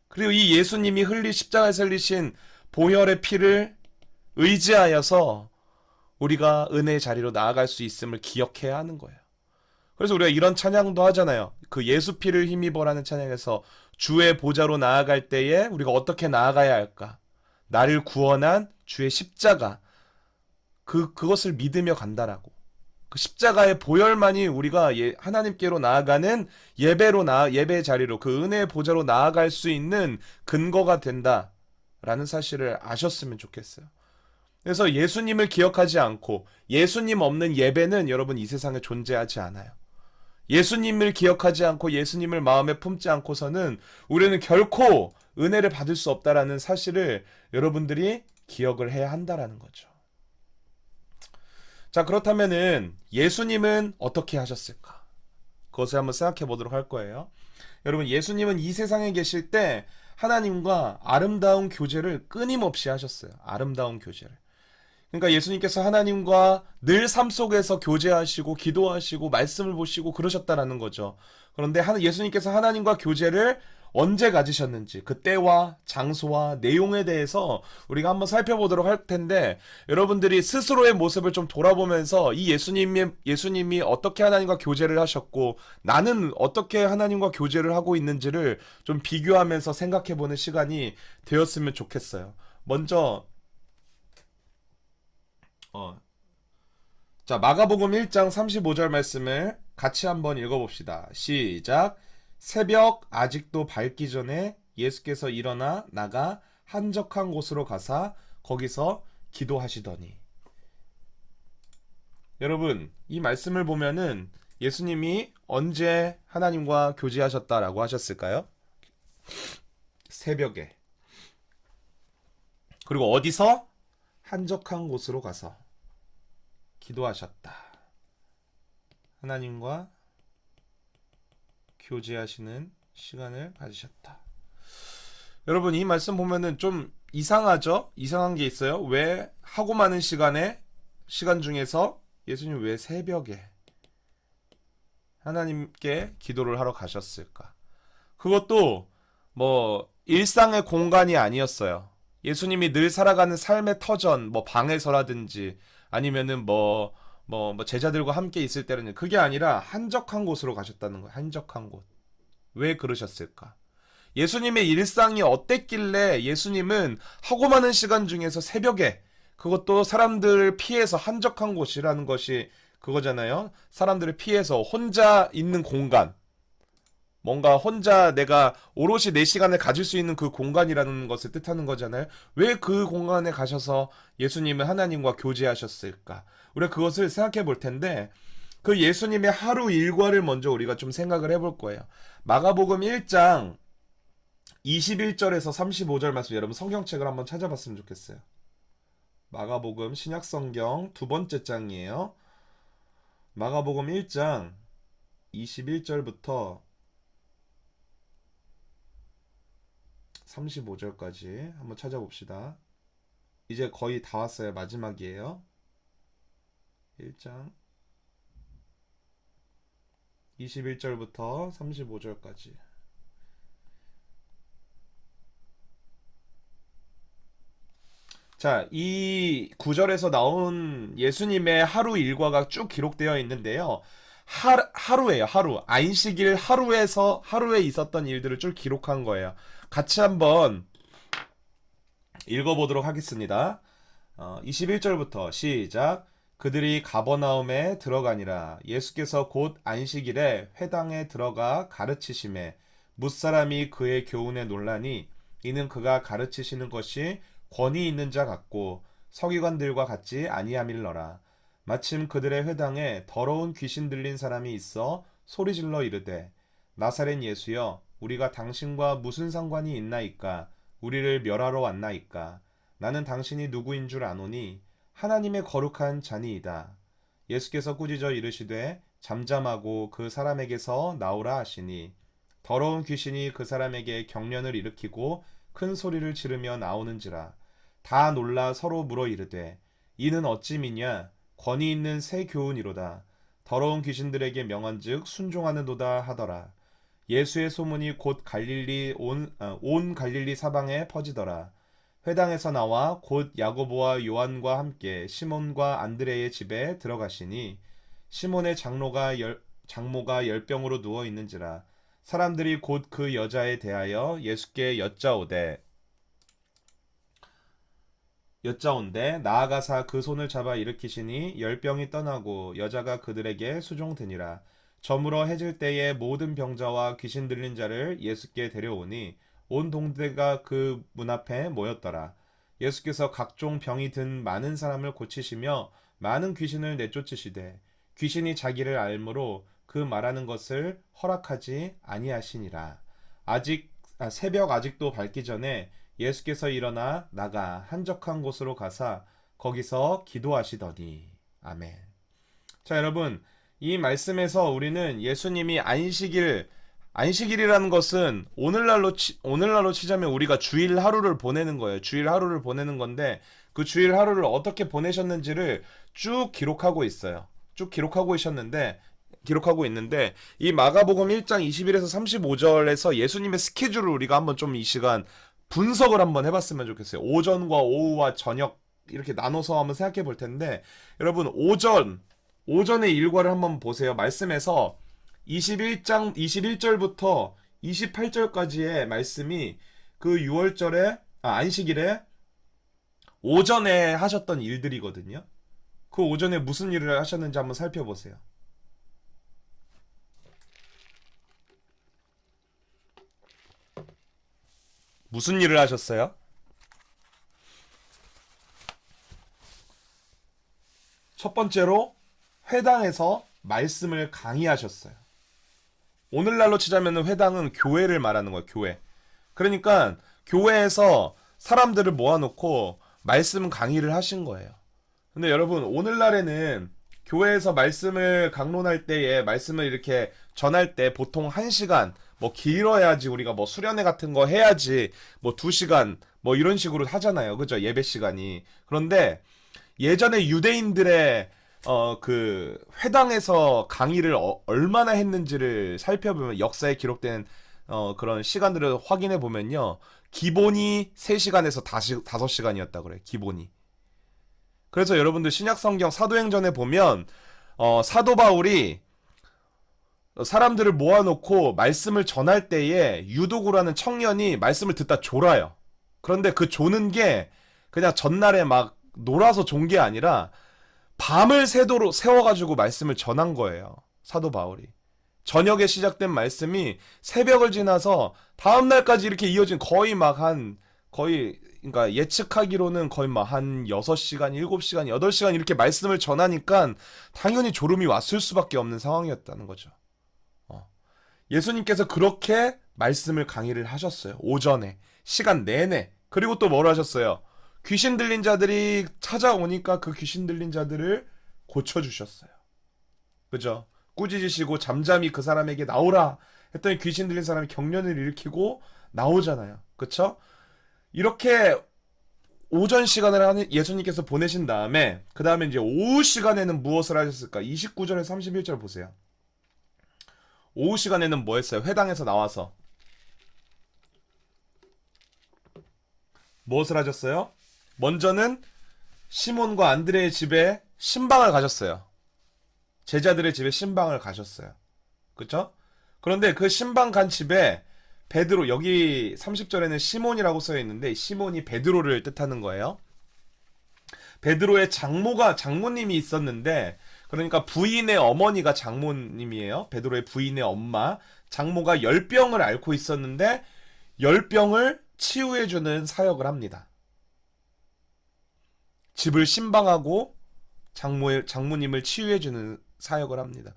그리고 이 예수님이 십자가에서 흘리신 보혈의 피를 의지하여서 우리가 은혜의 자리로 나아갈 수 있음을 기억해야 하는 거예요. 그래서 우리가 이런 찬양도 하잖아요. 그 예수 피를 힘입어라는 찬양에서 주의 보좌로 나아갈 때에 우리가 어떻게 나아가야 할까? 나를 구원한 주의 십자가, 그것을 믿으며 간다라고. 그 십자가의 보혈만이 우리가 하나님께로 나아가는 예배의 자리로, 그 은혜의 보좌로 나아갈 수 있는 근거가 된다라는 사실을 아셨으면 좋겠어요. 그래서 예수님을 기억하지 않고 예수님 없는 예배는 여러분 이 세상에 존재하지 않아요. 예수님을 기억하지 않고 예수님을 마음에 품지 않고서는 우리는 결코 은혜를 받을 수 없다라는 사실을 여러분들이 기억을 해야 한다라는 거죠. 자, 그렇다면은 예수님은 어떻게 하셨을까? 그것을 한번 생각해 보도록 할 거예요. 여러분, 예수님은 이 세상에 계실 때 하나님과 아름다운 교제를 끊임없이 하셨어요. 아름다운 교제를. 그러니까 예수님께서 하나님과 늘 삶 속에서 교제하시고 기도하시고 말씀을 보시고 그러셨다라는 거죠. 그런데 예수님께서 하나님과 교제를 언제 가지셨는지 그 때와 장소와 내용에 대해서 우리가 한번 살펴보도록 할 텐데, 여러분들이 스스로의 모습을 좀 돌아보면서 이 예수님이 어떻게 하나님과 교제를 하셨고 나는 어떻게 하나님과 교제를 하고 있는지를 좀 비교하면서 생각해보는 시간이 되었으면 좋겠어요. 먼저 자, 마가복음 1장 35절 말씀을 같이 한번 읽어봅시다. 시작. 새벽 아직도 밝기 전에 예수께서 일어나 나가 한적한 곳으로 가사 거기서 기도하시더니. 여러분, 이 말씀을 보면은 예수님이 언제 하나님과 교제하셨다라고 하셨을까요? 새벽에. 그리고 어디서? 한적한 곳으로 가서 기도하셨다. 하나님과 교제하시는 시간을 가지셨다. 여러분, 이 말씀 보면은 좀 이상하죠? 이상한 게 있어요. 왜 하고 많은 시간 중에서 예수님 왜 새벽에 하나님께 기도를 하러 가셨을까? 그것도 뭐 일상의 공간이 아니었어요. 예수님이 늘 살아가는 삶의 터전, 뭐 방에서라든지 아니면은 제자들과 함께 있을 때는 그게 아니라 한적한 곳으로 가셨다는 거예요. 한적한 곳. 왜 그러셨을까? 예수님의 일상이 어땠길래 예수님은 하고 많은 시간 중에서 새벽에, 그것도 사람들을 피해서 한적한 곳이라는 것이 그거잖아요. 사람들을 피해서 혼자 있는 공간. 뭔가 혼자 내가 오롯이 내 시간을 가질 수 있는 그 공간이라는 것을 뜻하는 거잖아요. 왜 그 공간에 가셔서 예수님은 하나님과 교제하셨을까? 우리가 그것을 생각해 볼 텐데, 그 예수님의 하루 일과를 먼저 우리가 좀 생각을 해볼 거예요. 마가복음 1장 21절에서 35절 말씀, 여러분 성경책을 한번 찾아봤으면 좋겠어요. 마가복음 신약성경 두 번째 장이에요. 마가복음 1장 21절부터 35절까지 한번 찾아봅시다. 이제 거의 다 왔어요. 마지막이에요. 1장 21절부터 35절까지. 자, 이 구절에서 나온 예수님의 하루 일과가 쭉 기록되어 있는데요. 하루예요, 하루. 안식일 하루에 있었던 일들을 쭉 기록한 거예요. 같이 한번 읽어보도록 하겠습니다. 21절부터 시작. 그들이 가버나움에 들어가니라. 예수께서 곧 안식일에 회당에 들어가 가르치심에 뭇사람이 그의 교훈에 놀라니 이는 그가 가르치시는 것이 권위 있는 자 같고 서기관들과 같지 아니함일러라. 마침 그들의 회당에 더러운 귀신 들린 사람이 있어 소리질러 이르되 나사렛 예수여 우리가 당신과 무슨 상관이 있나이까? 우리를 멸하러 왔나이까? 나는 당신이 누구인 줄 아노니 하나님의 거룩한 자니이다. 예수께서 꾸짖어 이르시되 잠잠하고 그 사람에게서 나오라 하시니 더러운 귀신이 그 사람에게 경련을 일으키고 큰 소리를 지르며 나오는지라. 다 놀라 서로 물어 이르되 이는 어찌 미냐? 권위 있는 새 교훈이로다. 더러운 귀신들에게 명한즉 순종하는도다 하더라. 예수의 소문이 곧 온 갈릴리 사방에 퍼지더라. 회당에서 나와 곧 야고보와 요한과 함께 시몬과 안드레의 집에 들어가시니 시몬의 장모가 열병으로 누워 있는지라. 사람들이 곧 그 여자에 대하여 예수께 여짜온데 나아가사 그 손을 잡아 일으키시니 열병이 떠나고 여자가 그들에게 수종드니라. 저물어 해질 때에 모든 병자와 귀신 들린 자를 예수께 데려오니 온 동대가 그 문 앞에 모였더라. 예수께서 각종 병이 든 많은 사람을 고치시며 많은 귀신을 내쫓으시되 귀신이 자기를 알므로 그 말하는 것을 허락하지 아니하시니라. 새벽 아직도 밝기 전에 예수께서 일어나 나가 한적한 곳으로 가사 거기서 기도하시더니. 아멘. 자, 여러분, 이 말씀에서 우리는 예수님이 안식일이라는 것은 오늘날로 치자면 우리가 주일 하루를 보내는 거예요. 주일 하루를 보내는 건데, 그 주일 하루를 어떻게 보내셨는지를 쭉 기록하고 있어요. 쭉 기록하고 있는데 이 마가복음 1장 21에서 35절에서 예수님의 스케줄을 우리가 한번 좀 이 시간 분석을 한번 해봤으면 좋겠어요. 오전과 오후와 저녁 이렇게 나눠서 한번 생각해 볼 텐데, 여러분 오전의 일과를 한번 보세요. 말씀에서 21절부터 28절까지의 말씀이 그 6월절에 안식일에 오전에 하셨던 일들이거든요. 그 오전에 무슨 일을 하셨는지 한번 살펴보세요. 무슨 일을 하셨어요? 첫 번째로 회당에서 말씀을 강의하셨어요. 오늘날로 치자면 회당은 교회를 말하는 거예요. 교회. 그러니까 교회에서 사람들을 모아놓고 말씀 강의를 하신 거예요. 근데 여러분, 오늘날에는 교회에서 말씀을 강론할 때에 말씀을 이렇게 전할 때 보통 1시간, 뭐 길어야지 우리가 뭐 수련회 같은 거 해야지 뭐 2시간 뭐 이런 식으로 하잖아요. 그죠? 예배 시간이. 그런데 예전에 유대인들의 그 회당에서 강의를 얼마나 했는지를 살펴보면, 역사에 기록된 그런 시간들을 확인해 보면요. 기본이 3시간에서 5시간이었다 그래요. 기본이. 그래서 여러분들 신약성경 사도행전에 보면 사도 바울이 사람들을 모아놓고 말씀을 전할 때에 유도구라는 청년이 말씀을 듣다 졸아요. 그런데 그 조는 게 그냥 전날에 막 놀아서 존 게 아니라 밤을 새도록 세워가지고 말씀을 전한 거예요. 사도 바울이. 저녁에 시작된 말씀이 새벽을 지나서 다음날까지 이렇게 이어진, 그러니까 예측하기로는 거의 막 한 6시간, 7시간, 8시간 이렇게 말씀을 전하니까 당연히 졸음이 왔을 수밖에 없는 상황이었다는 거죠. 예수님께서 그렇게 말씀을 강의를 하셨어요. 오전에. 시간 내내. 그리고 또 뭘 하셨어요? 귀신 들린 자들이 찾아오니까 그 귀신 들린 자들을 고쳐주셨어요. 그죠? 꾸짖으시고 잠잠히 그 사람에게 나오라 했더니 귀신 들린 사람이 경련을 일으키고 나오잖아요. 그쵸? 이렇게 오전 시간을 예수님께서 보내신 다음에 그 다음에 이제 오후 시간에는 무엇을 하셨을까? 29절에서 31절 보세요. 오후 시간에는 뭐 했어요? 회당에서 나와서 무엇을 하셨어요? 먼저는 시몬과 안드레의 집에 신방을 가셨어요. 제자들의 집에 신방을 가셨어요. 그쵸? 그런데 그 신방 간 집에 베드로, 여기 30절에는 시몬이라고 써 있는데 시몬이 베드로를 뜻하는 거예요. 베드로의 장모님이 있었는데, 그러니까 부인의 어머니가 장모님이에요. 베드로의 부인의 엄마. 장모가 열병을 앓고 있었는데 열병을 치유해주는 사역을 합니다. 집을 신방하고 장모님을 치유해주는 사역을 합니다.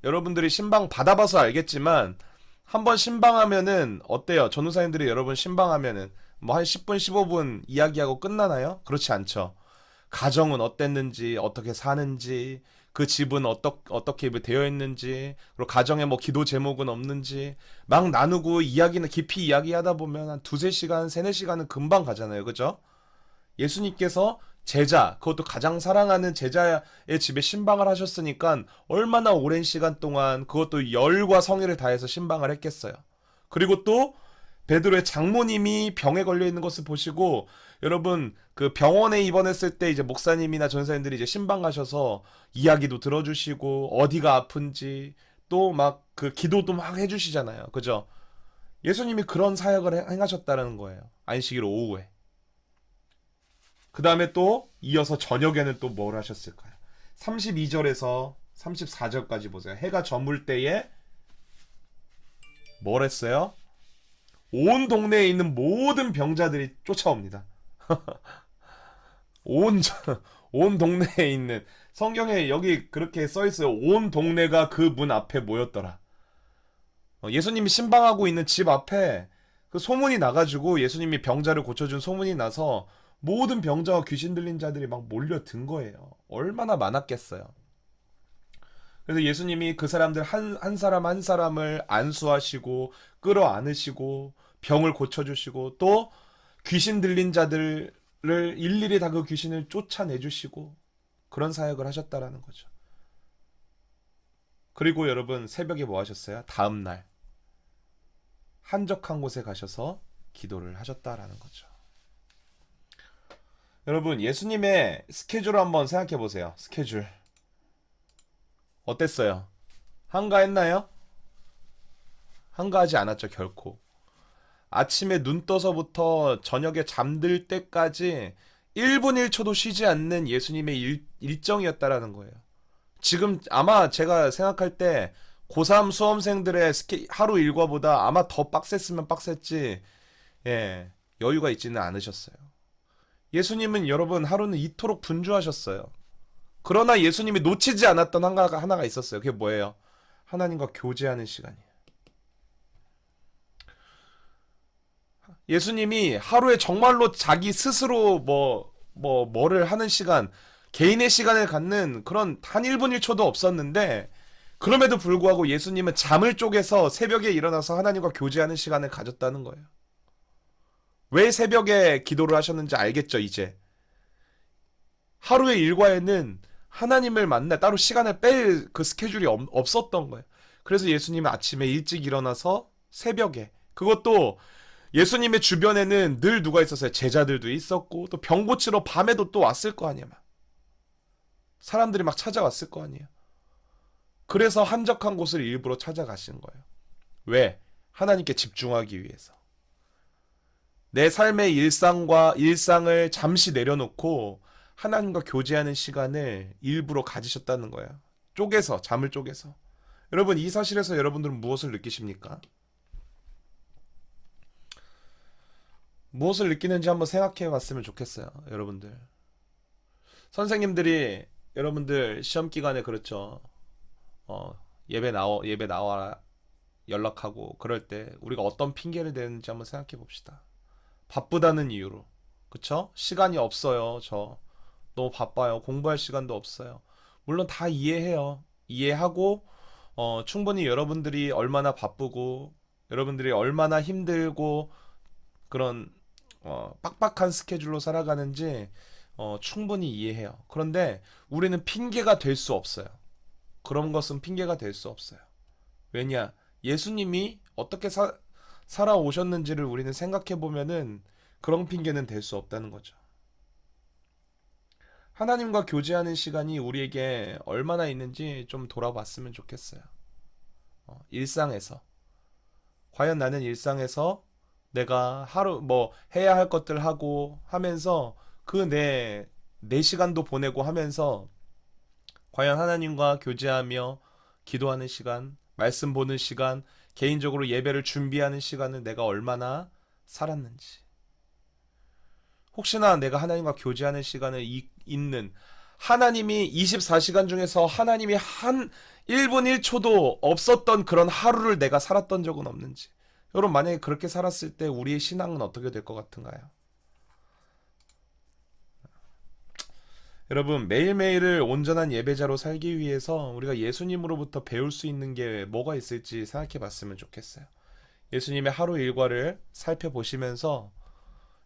여러분들이 신방 받아봐서 알겠지만, 한번 신방하면은 어때요? 전도사님들이 여러분 신방하면은 뭐 한 10분, 15분 이야기하고 끝나나요? 그렇지 않죠. 가정은 어땠는지, 어떻게 사는지, 그 집은 어떻게 되어 있는지, 그리고 가정에 뭐 기도 제목은 없는지 막 나누고 깊이 이야기하다 보면 한 2-3시간, 3-4시간은 금방 가잖아요. 그죠? 예수님께서 그것도 가장 사랑하는 제자의 집에 신방을 하셨으니까 얼마나 오랜 시간 동안 그것도 열과 성의를 다해서 신방을 했겠어요. 그리고 또 베드로의 장모님이 병에 걸려 있는 것을 보시고, 여러분 그 병원에 입원했을 때 이제 목사님이나 전사님들이 이제 신방 가셔서 이야기도 들어주시고 어디가 아픈지 또 막 그 기도도 막 해주시잖아요. 그죠? 예수님이 그런 사역을 행하셨다는 거예요. 안식일 오후에. 그 다음에 또 이어서 저녁에는 또 뭘 하셨을까요? 32절에서 34절까지 보세요. 해가 저물 때에 뭘 했어요? 온 동네에 있는 모든 병자들이 쫓아옵니다. 온 동네에 있는, 성경에 여기 그렇게 써있어요. 온 동네가 그 문 앞에 모였더라. 예수님이 신방하고 있는 집 앞에 그 소문이 나가지고, 예수님이 병자를 고쳐준 소문이 나서 모든 병자와 귀신 들린 자들이 막 몰려든 거예요. 얼마나 많았겠어요. 그래서 예수님이 그 사람들 한 사람 한 사람을 안수하시고 끌어안으시고 병을 고쳐주시고 또 귀신 들린 자들 일일이 다 그 귀신을 쫓아내주시고 그런 사역을 하셨다라는 거죠. 그리고 여러분 새벽에 뭐 하셨어요? 다음날 한적한 곳에 가셔서 기도를 하셨다라는 거죠. 여러분 예수님의 스케줄을 한번 생각해 보세요. 스케줄 어땠어요? 한가했나요? 한가하지 않았죠, 결코. 아침에 눈 떠서부터 저녁에 잠들 때까지 1분 1초도 쉬지 않는 예수님의 일정이었다라는 거예요. 지금 아마 제가 생각할 때 고3 수험생들의 하루 일과보다 아마 더 빡셌으면 빡셌지, 예, 여유가 있지는 않으셨어요. 예수님은 여러분 하루는 이토록 분주하셨어요. 그러나 예수님이 놓치지 않았던 하나가 있었어요. 그게 뭐예요? 하나님과 교제하는 시간이에요. 예수님이 하루에 정말로 자기 스스로 뭐를 하는 시간, 개인의 시간을 갖는 그런 단 1분 1초도 없었는데, 그럼에도 불구하고 예수님은 잠을 쪼개서 새벽에 일어나서 하나님과 교제하는 시간을 가졌다는 거예요. 왜 새벽에 기도를 하셨는지 알겠죠, 이제. 하루의 일과에는 하나님을 만나 따로 시간을 뺄 그 스케줄이 없었던 거예요. 그래서 예수님은 아침에 일찍 일어나서 새벽에, 그것도 예수님의 주변에는 늘 누가 있었어요? 제자들도 있었고, 또 병 고치러 밤에도 또 왔을 거 아니야, 막. 사람들이 막 찾아왔을 거 아니에요. 그래서 한적한 곳을 일부러 찾아가신 거예요. 왜? 하나님께 집중하기 위해서. 내 삶의 일상을 잠시 내려놓고 하나님과 교제하는 시간을 일부러 가지셨다는 거예요. 잠을 쪼개서. 여러분, 이 사실에서 여러분들은 무엇을 느끼십니까? 무엇을 느끼는지 한번 생각해 봤으면 좋겠어요, 여러분들. 선생님들이 여러분들 시험 기간에 그렇죠. 예배 나와라 연락하고 그럴 때 우리가 어떤 핑계를 대는지 한번 생각해 봅시다. 바쁘다는 이유로. 그쵸? 시간이 없어요. 저 너무 바빠요. 공부할 시간도 없어요. 물론 다 이해해요. 이해하고 충분히 여러분들이 얼마나 바쁘고 여러분들이 얼마나 힘들고 그런 빡빡한 스케줄로 살아가는지 충분히 이해해요. 그런데 우리는 핑계가 될 수 없어요. 그런 것은 핑계가 될 수 없어요. 왜냐? 예수님이 어떻게 살아오셨는지를 우리는 생각해 보면은 그런 핑계는 될 수 없다는 거죠. 하나님과 교제하는 시간이 우리에게 얼마나 있는지 좀 돌아봤으면 좋겠어요. 일상에서. 과연 나는 일상에서 내가 하루 해야 할 것들 하고 하면서 그 내 시간도 보내고 하면서 과연 하나님과 교제하며 기도하는 시간, 말씀 보는 시간, 개인적으로 예배를 준비하는 시간을 내가 얼마나 살았는지. 혹시나 내가 하나님과 교제하는 시간을 잇는 하나님이 24시간 중에서 하나님이 한 1분 1초도 없었던 그런 하루를 내가 살았던 적은 없는지. 여러분 만약에 그렇게 살았을 때 우리의 신앙은 어떻게 될 것 같은가요? 여러분 매일매일을 온전한 예배자로 살기 위해서 우리가 예수님으로부터 배울 수 있는 게 뭐가 있을지 생각해 봤으면 좋겠어요. 예수님의 하루 일과를 살펴보시면서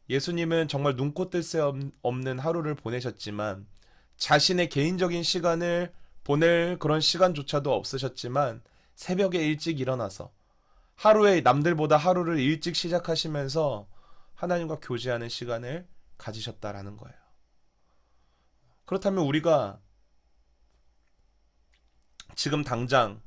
예수님은 정말 눈코 뜰 새 없는 하루를 보내셨지만 자신의 개인적인 시간을 보낼 그런 시간조차도 없으셨지만 새벽에 일찍 일어나서 하루에 남들보다 하루를 일찍 시작하시면서 하나님과 교제하는 시간을 가지셨다라는 거예요. 그렇다면 우리가 지금 당장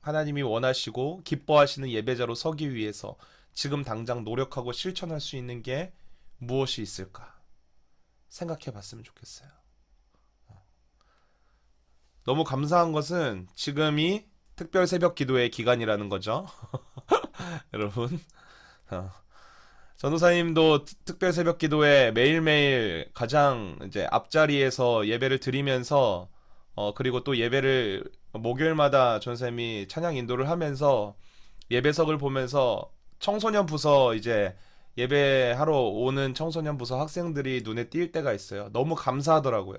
하나님이 원하시고 기뻐하시는 예배자로 서기 위해서 지금 당장 노력하고 실천할 수 있는 게 무엇이 있을까 생각해 봤으면 좋겠어요. 너무 감사한 것은 지금이 특별 새벽 기도의 기간이라는 거죠. 여러분 전도사님도 특별 새벽 기도에 매일매일 가장 이제 앞자리에서 예배를 드리면서 그리고 또 예배를 목요일마다 전도사님이 찬양 인도를 하면서 예배석을 보면서 청소년 부서 이제 예배하러 오는 청소년 부서 학생들이 눈에 띌 때가 있어요. 너무 감사하더라고요.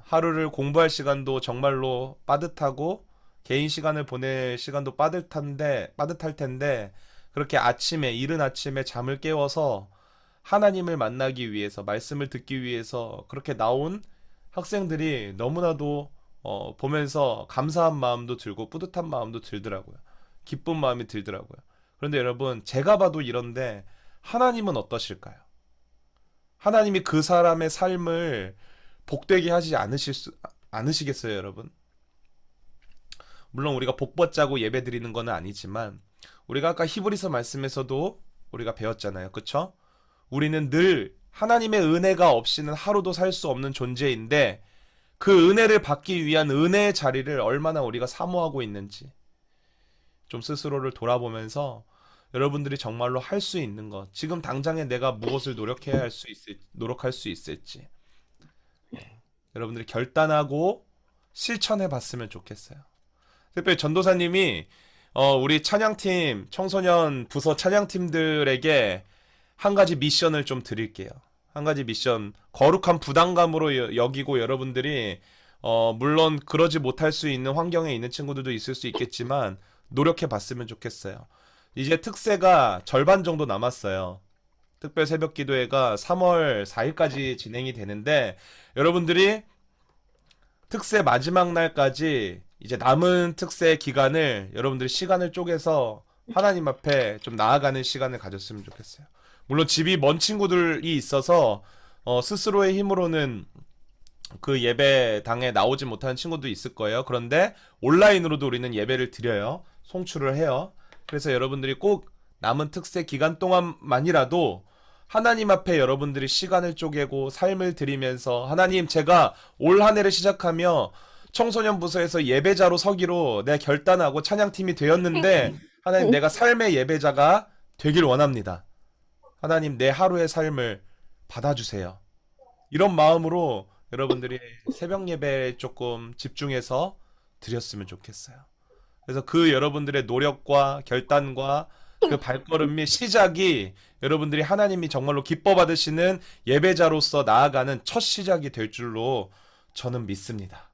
하루를 공부할 시간도 정말로 빠듯하고 개인 시간을 보낼 시간도 빠듯할 텐데 그렇게 이른 아침에 잠을 깨워서 하나님을 만나기 위해서, 말씀을 듣기 위해서 그렇게 나온 학생들이 너무나도 보면서 감사한 마음도 들고 뿌듯한 마음도 들더라고요. 기쁜 마음이 들더라고요. 그런데 여러분, 제가 봐도 이런데 하나님은 어떠실까요? 하나님이 그 사람의 삶을 복되게 하지 않으시겠어요, 여러분? 물론 우리가 복 받자고 예배 드리는 건 아니지만, 우리가 아까 히브리서 말씀에서도 우리가 배웠잖아요. 그쵸? 우리는 늘 하나님의 은혜가 없이는 하루도 살 수 없는 존재인데, 그 은혜를 받기 위한 은혜의 자리를 얼마나 우리가 사모하고 있는지 좀 스스로를 돌아보면서, 여러분들이 정말로 할 수 있는 것, 지금 당장에 내가 무엇을 노력할 수 있을지, 여러분들이 결단하고 실천해 봤으면 좋겠어요. 특별히 전도사님이 우리 찬양팀, 청소년 부서 찬양팀들에게 한 가지 미션을 좀 드릴게요. 한 가지 미션, 거룩한 부담감으로 여기고, 여러분들이 물론 그러지 못할 수 있는 환경에 있는 친구들도 있을 수 있겠지만 노력해 봤으면 좋겠어요. 이제 특세가 절반 정도 남았어요. 특별 새벽 기도회가 3월 4일까지 진행이 되는데, 여러분들이 특세 마지막 날까지 이제 남은 특세 기간을 여러분들이 시간을 쪼개서 하나님 앞에 좀 나아가는 시간을 가졌으면 좋겠어요. 물론 집이 먼 친구들이 있어서 스스로의 힘으로는 그 예배당에 나오지 못하는 친구도 있을 거예요. 그런데 온라인으로도 우리는 예배를 드려요. 송출을 해요. 그래서 여러분들이 꼭 남은 특세 기간 동안만이라도 하나님 앞에 여러분들이 시간을 쪼개고 삶을 드리면서, 하나님, 제가 올 한 해를 시작하며 청소년 부서에서 예배자로 서기로 내가 결단하고 찬양팀이 되었는데, 하나님, 내가 삶의 예배자가 되길 원합니다. 하나님, 내 하루의 삶을 받아주세요. 이런 마음으로 여러분들이 새벽 예배에 조금 집중해서 드렸으면 좋겠어요. 그래서 그 여러분들의 노력과 결단과 그 발걸음 및 시작이 여러분들이 하나님이 정말로 기뻐 받으시는 예배자로서 나아가는 첫 시작이 될 줄로 저는 믿습니다.